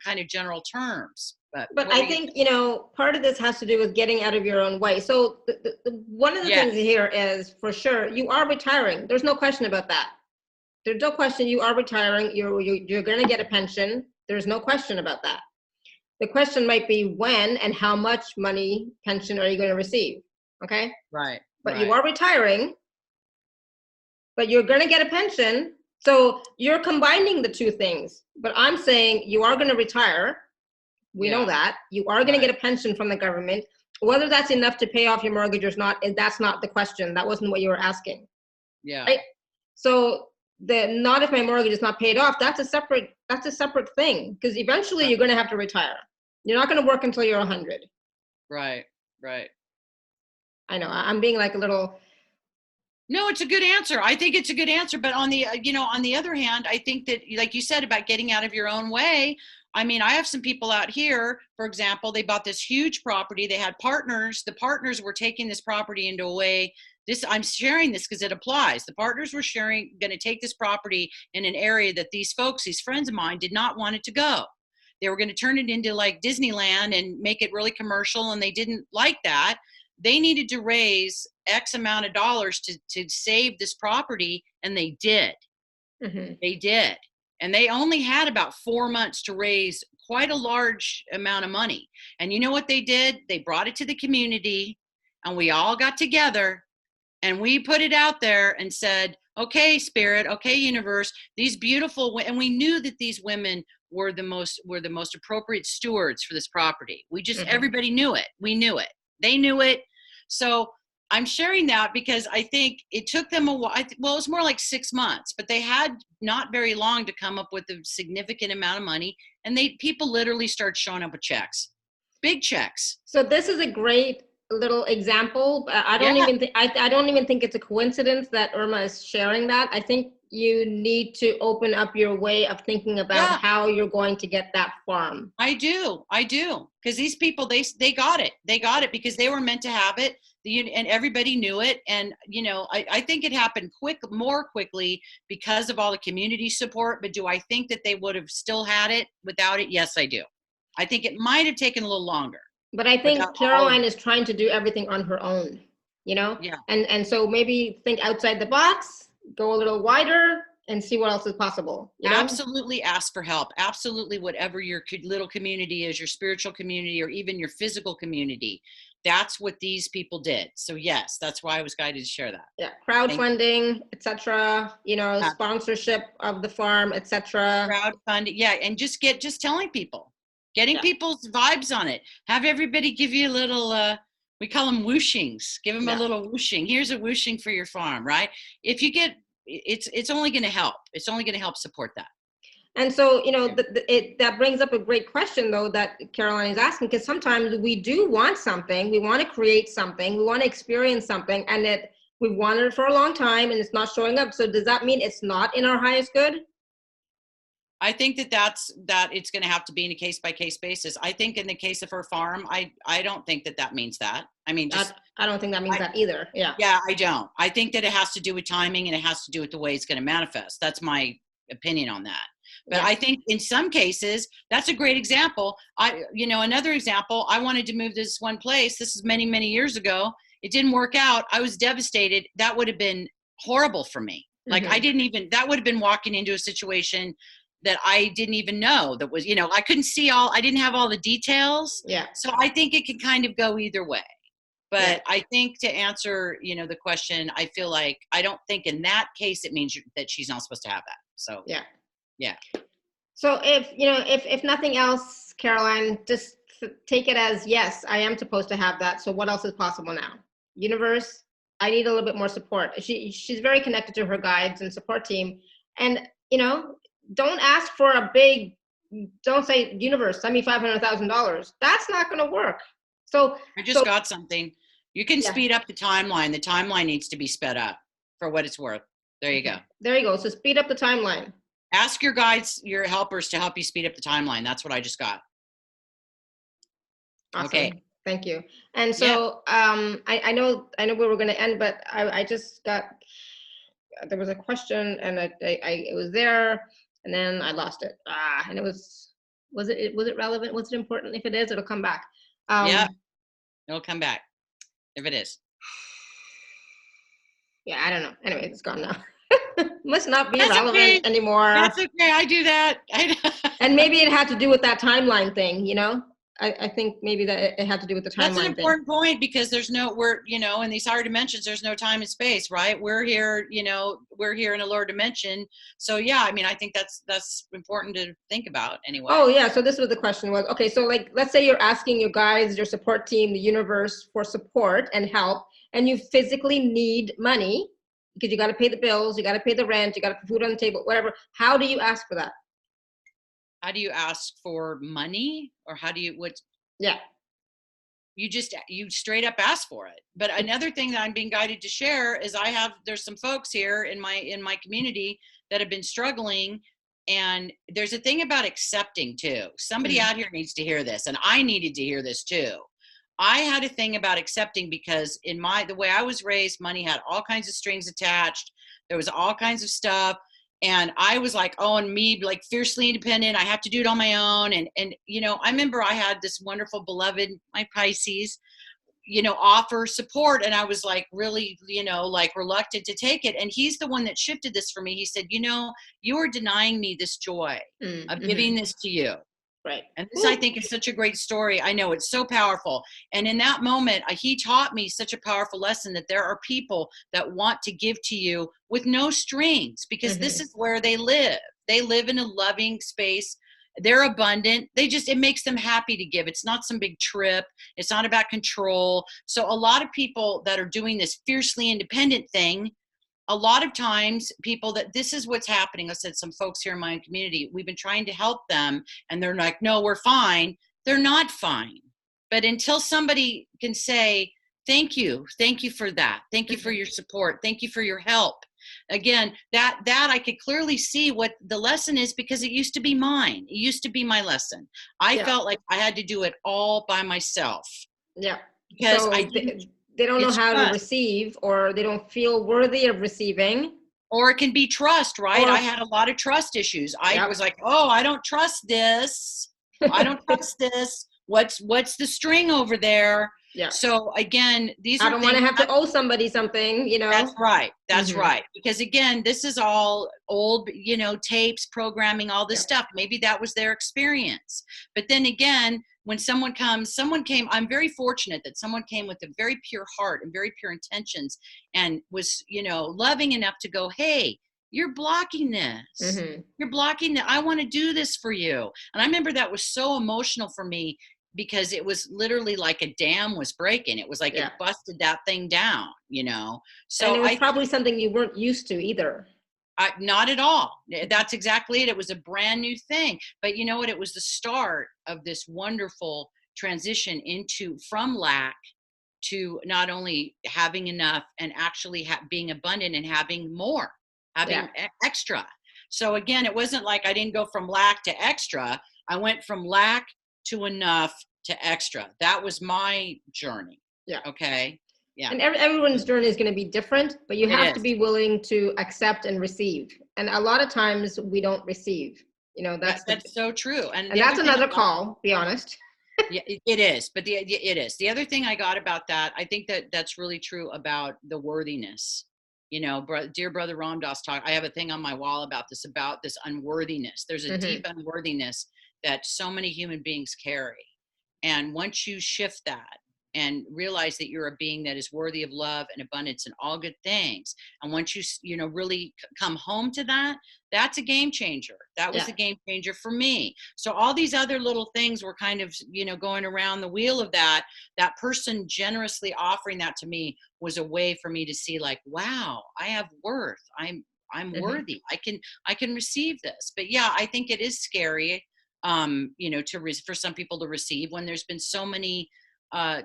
Speaker 2: kind of general terms.
Speaker 1: But I think, part of this has to do with getting out of your own way. So one of the things here is, for sure, you are retiring. There's no question about that. There's no question you are retiring. You're going to get a pension. There's no question about that. The question might be when and how much money pension are you going to receive? Okay.
Speaker 2: Right.
Speaker 1: But you are retiring, but you're going to get a pension. So you're combining the two things. But I'm saying you are going to retire. We know that. You are going to get a pension from the government. Whether that's enough to pay off your mortgage or not, that's not the question. That wasn't what you were asking.
Speaker 2: Yeah.
Speaker 1: Right? So the not if my mortgage is not paid off, that's a separate thing, because eventually you're going to have to retire. You're not going to work until you're 100.
Speaker 2: Right.
Speaker 1: I know I'm being like a little.
Speaker 2: No, it's a good answer. I think it's a good answer. But on the, on the other hand, I think that, like you said, about getting out of your own way. I mean, I have some people out here, for example, they bought this huge property. They had partners. The partners were taking this property into a way. I'm sharing this because it applies. The partners were going to take this property in an area that these friends of mine, did not want it to go. They were going to turn it into like Disneyland and make it really commercial, and they didn't like that. They needed to raise X amount of dollars to save this property, and they did.
Speaker 1: Mm-hmm.
Speaker 2: They did. And they only had about 4 months to raise quite a large amount of money. And you know what they did? They brought it to the community, and we all got together and we put it out there and said, okay, spirit, okay, universe, these beautiful, and we knew that these women were the most appropriate stewards for this property. We just, everybody knew it. We knew it. They knew it. So I'm sharing that because I think it took them a while. Well, it was more like 6 months, but they had not very long to come up with a significant amount of money. And people literally started showing up with checks, big checks.
Speaker 1: So this is a great little example. I don't even think it's a coincidence that Irma is sharing that. I think you need to open up your way of thinking about how you're going to get that farm. I do. Because these people, they got it. They got it because they were meant to have it. And everybody knew it. And, I think it happened more quickly because of all the community support. But do I think that they would have still had it without it? Yes, I do. I think it might have taken a little longer. But I think Caroline is trying to do everything on her own, Yeah. And so maybe think outside the box, go a little wider, and see what else is possible. Absolutely ask for help. Absolutely, whatever your little community is, your spiritual community, or even your physical community. That's what these people did. So yes, that's why I was guided to share that. Yeah, crowdfunding, etc. Sponsorship of the farm, etc. Crowdfunding, yeah, and just telling people, getting people's vibes on it. Have everybody give you a little. We call them whooshings. Give them a little whooshing. Here's a whooshing for your farm, right? If you get, it's only going to help. It's only going to help support that. And so, that brings up a great question, though, that Caroline is asking, because sometimes we do want something. We want to create something. We want to experience something, and we've wanted it for a long time, and it's not showing up. So does that mean it's not in our highest good? I think that it's going to have to be in a case-by-case basis. I think in the case of her farm, I don't think that means that. I mean, I don't think that means that either. Yeah. Yeah, I don't. I think that it has to do with timing, and it has to do with the way it's going to manifest. That's my opinion on that. But I think in some cases, that's a great example. Another example, I wanted to move to this one place. This is many, many years ago. It didn't work out. I was devastated. That would have been horrible for me. Like that would have been walking into a situation that I didn't even know that was, I couldn't see I didn't have all the details. Yeah. So I think it can kind of go either way. But I think to answer, the question, I feel like, I don't think in that case, it means that she's not supposed to have that. So, yeah. Yeah. So if nothing else, Caroline, just take it as, yes, I am supposed to have that. So what else is possible now? Universe, I need a little bit more support. She's very connected to her guides and support team. And, don't ask for don't say, universe, send me $500,000. That's not going to work. So I just got something. You can speed up the timeline. The timeline needs to be sped up for what it's worth. There you go. There you go. So speed up the timeline. Ask your guides, your helpers to help you speed up the timeline. That's what I just got. Awesome. Okay. Thank you. And so I know we were going to end, but I just got, there was a question and it was there and then I lost it. And it was it relevant? Was it important? If it is, it'll come back. It'll come back if it is. Yeah, I don't know. Anyway, it's gone now. must not be
Speaker 2: That's
Speaker 1: relevant
Speaker 2: okay.
Speaker 1: anymore.
Speaker 2: That's okay. I do that.
Speaker 1: And maybe it had to do with that timeline thing, you know? I think maybe that it had to do with the timeline
Speaker 2: That's an
Speaker 1: thing.
Speaker 2: important point, because there's no, in these higher dimensions, there's no time and space, right? We're here, we're here in a lower dimension. So yeah, I mean, I think that's important to think about anyway.
Speaker 1: Oh yeah. So this was the question was, okay, so like, let's say you're asking your guides, your support team, the universe for support and help, and you physically need money because you got to pay the bills, you got to pay the rent, you got to put food on the table, whatever. How do you ask for that?
Speaker 2: How do you ask for money, or how do you,
Speaker 1: Yeah.
Speaker 2: You straight up ask for it. But another thing that I'm being guided to share is there's some folks here in my community that have been struggling. And there's a thing about accepting too. Somebody out here needs to hear this, and I needed to hear this too. I had a thing about accepting because the way I was raised, money had all kinds of strings attached. There was all kinds of stuff. And I was like, oh, and me, like fiercely independent. I have to do it on my own. And I remember I had this wonderful beloved, my Pisces, offer support. And I was like, really, like reluctant to take it. And he's the one that shifted this for me. He said, you are denying me this joy of giving this to you.
Speaker 1: Right.
Speaker 2: And this, I think, is such a great story. I know it's so powerful. And in that moment, he taught me such a powerful lesson that there are people that want to give to you with no strings, because this is where they live. They live in a loving space. They're abundant. It makes them happy to give. It's not some big trip. It's not about control. So a lot of people that are doing this fiercely independent thing, a lot of times this is what's happening. I said, some folks here in my community, we've been trying to help them, and they're like, no, we're fine. They're not fine. But until somebody can say, thank you for that. Thank you for your support. Thank you for your help. Again, that I could clearly see what the lesson is, because it used to be mine. It used to be my lesson. I felt like I had to do it all by myself.
Speaker 1: Yeah.
Speaker 2: Because
Speaker 1: they don't know how to receive, or they don't feel worthy of receiving.
Speaker 2: Or it can be trust, right? I had a lot of trust issues. I was like, oh, I don't trust this. I don't trust this. What's the string over there?
Speaker 1: Yeah.
Speaker 2: So again,
Speaker 1: I don't want to have to owe somebody something,
Speaker 2: That's right. That's right. Because again, this is all old, tapes, programming, all this stuff. Maybe that was their experience. But then again, when someone came, I'm very fortunate that someone came with a very pure heart and very pure intentions, and was, loving enough to go, hey, you're blocking this. You're blocking that. I want to do this for you. And I remember that was so emotional for me, because it was literally like a dam was breaking. It was like it busted that thing down, So
Speaker 1: and it was probably something you weren't used to either.
Speaker 2: Not at all. That's exactly it. It was a brand new thing. But you know what? It was the start of this wonderful transition from lack to not only having enough and actually being abundant and having more, having extra. So again, it wasn't like I didn't go from lack to extra. I went from lack to enough to extra. That was my journey. Yeah. Okay. Yeah. And
Speaker 1: everyone's journey is going to be different, but you have to be willing to accept and receive. And a lot of times we don't receive. That's
Speaker 2: so true. And
Speaker 1: that's another call, be honest.
Speaker 2: Yeah, it is. But it is. The other thing I got about that, I think that's really true about the worthiness. Dear brother Ram Dass I have a thing on my wall about this unworthiness. There's a deep unworthiness that so many human beings carry. And once you shift that and realize that you're a being that is worthy of love and abundance and all good things, and once you really come home to that, that's a game changer. That was a game changer for me. So all these other little things were kind of going around the wheel of that person generously offering that to me was a way for me to see, like, wow, I have worth. I'm worthy. I can receive this. But yeah, I think it is scary for some people to receive when there's been so many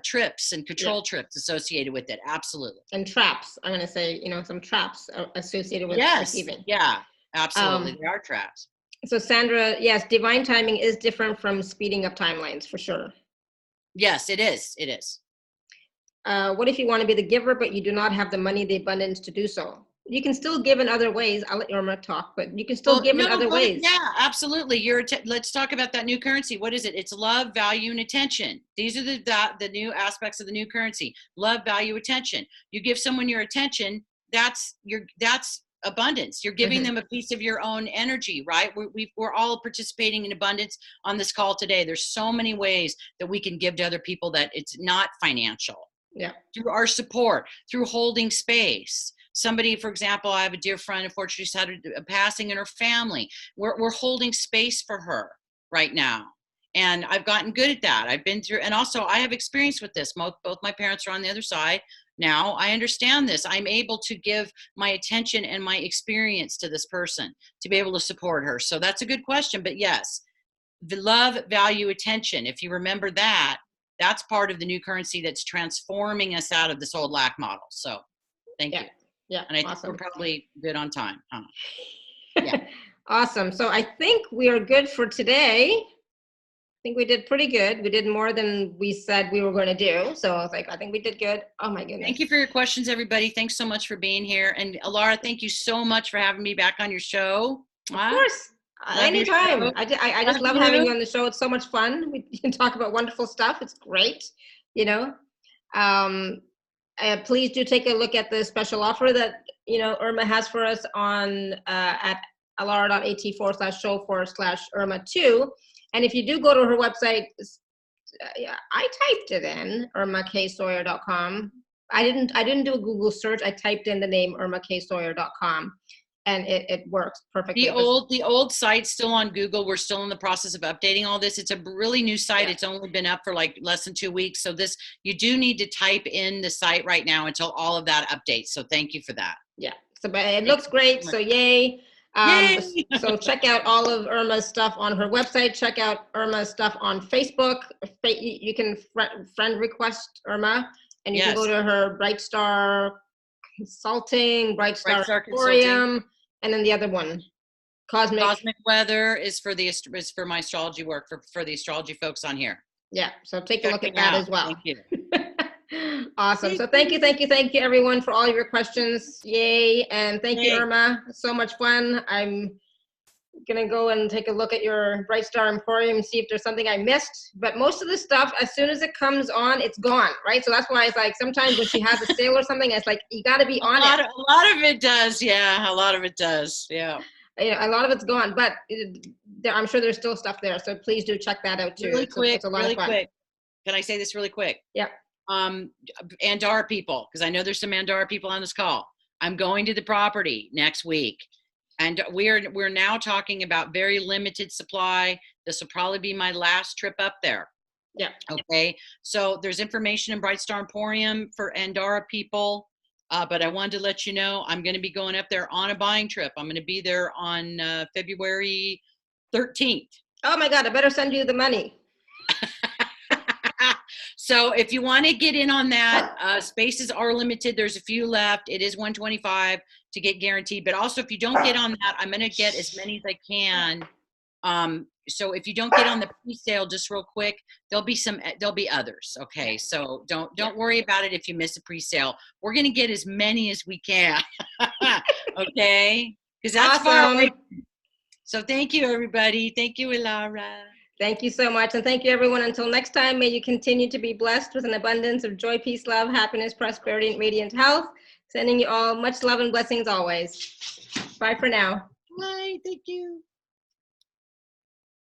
Speaker 2: trips and control trips associated with it. Absolutely.
Speaker 1: And traps. I'm going to say, some traps are associated with receiving.
Speaker 2: Yeah, absolutely. There are traps.
Speaker 1: So Sandra, yes, divine timing is different from speeding up timelines, for sure.
Speaker 2: Yes, it is. It is.
Speaker 1: What if you want to be the giver, but you do not have the money, the abundance to do so? You can still give in other ways. I'll let Irma talk, but you can still give in other ways.
Speaker 2: Yeah, absolutely. Let's talk about that new currency. What is it? It's love, value, and attention. These are the new aspects of the new currency. Love, value, attention. You give someone your attention, that's abundance. You're giving them a piece of your own energy, right? We're all participating in abundance on this call today. There's so many ways that we can give to other people that it's not financial.
Speaker 1: Yeah.
Speaker 2: Through our support, through holding space. Somebody, for example, I have a dear friend, unfortunately, she's had a passing in her family. We're holding space for her right now. And I've gotten good at that. I've been through, and also I have experience with this. Both my parents are on the other side. Now I understand this. I'm able to give my attention and my experience to this person to be able to support her. So that's a good question. But yes, the love, value, attention. If you remember that, that's part of the new currency that's transforming us out of this old lack model. So thank you.
Speaker 1: Yeah.
Speaker 2: And I think we're probably good on time. Huh?
Speaker 1: Yeah. Awesome. So I think we are good for today. I think we did pretty good. We did more than we said we were going to do. So I was like, I think we did good. Oh my goodness.
Speaker 2: Thank you for your questions, everybody. Thanks so much for being here. And Laura, thank you so much for having me back on your show.
Speaker 1: Of course. Anytime. I just love having you on the show. It's so much fun. We can talk about wonderful stuff. It's great. You know, please do take a look at the special offer that, you know, Irma has for us on at alara.at/show/Irma2. And if you do go to her website, I typed it in, irmakayesawyer.com. I didn't do a Google search. I typed in the name irmakayesawyer.com, and it works perfectly.
Speaker 2: The old site's still on Google. We're still in the process of updating all this. It's a really new site. Yeah. It's only been up for like less than 2 weeks. So you do need to type in the site right now until all of that updates. So thank you for that.
Speaker 1: Yeah. So, but it looks great. So yay. So check out all of Irma's stuff on her website. Check out Irma's stuff on Facebook. You can friend request Irma, and you can go to her Bright Star Consulting, Bright Star Emporium, and then the other one, Cosmic
Speaker 2: Weather is for my astrology work for the astrology folks on here.
Speaker 1: Yeah, so take a look at that as well.
Speaker 2: Thank you.
Speaker 1: Awesome. So thank you everyone for all your questions. Yay. And thank you, Irma. So much fun. I'm gonna go and take a look at your Bright Star Emporium and see if there's something I missed. But most of the stuff, as soon as it comes on, it's gone, right? So that's why it's like sometimes when she has a sale or something, it's like you gotta be on it.
Speaker 2: A lot of it does, yeah. A lot of it does, yeah.
Speaker 1: You know, a lot of it's gone, but I'm sure there's still stuff there. So please do check that out too.
Speaker 2: It's a lot of fun. Quick. Can I say this really quick?
Speaker 1: Yeah.
Speaker 2: Andara people, because I know there's some Andara people on this call. I'm going to the property next week, and we're now talking about very limited supply. This will probably be my last trip up there.
Speaker 1: Yeah.
Speaker 2: Okay. So there's information in Bright Star Emporium for Andara people, but I wanted to let you know I'm going to be going up there on a buying trip. I'm going to be there on February 13th.
Speaker 1: Oh my God! I better send you the money.
Speaker 2: So if you want to get in on that, spaces are limited. There's a few left. It is $125 to get guaranteed. But also, if you don't get on that, I'm going to get as many as I can. So if you don't get on the pre-sale, just real quick, there'll be others. Okay, so don't worry about it if you miss a pre-sale. We're going to get as many as we can. Okay, because that's far away. So thank you, everybody. Thank you, Ilara.
Speaker 1: Thank you so much. And thank you, everyone. Until next time, may you continue to be blessed with an abundance of joy, peace, love, happiness, prosperity, and radiant health. Sending you all much love and blessings always. Bye for now.
Speaker 2: Bye. Thank you.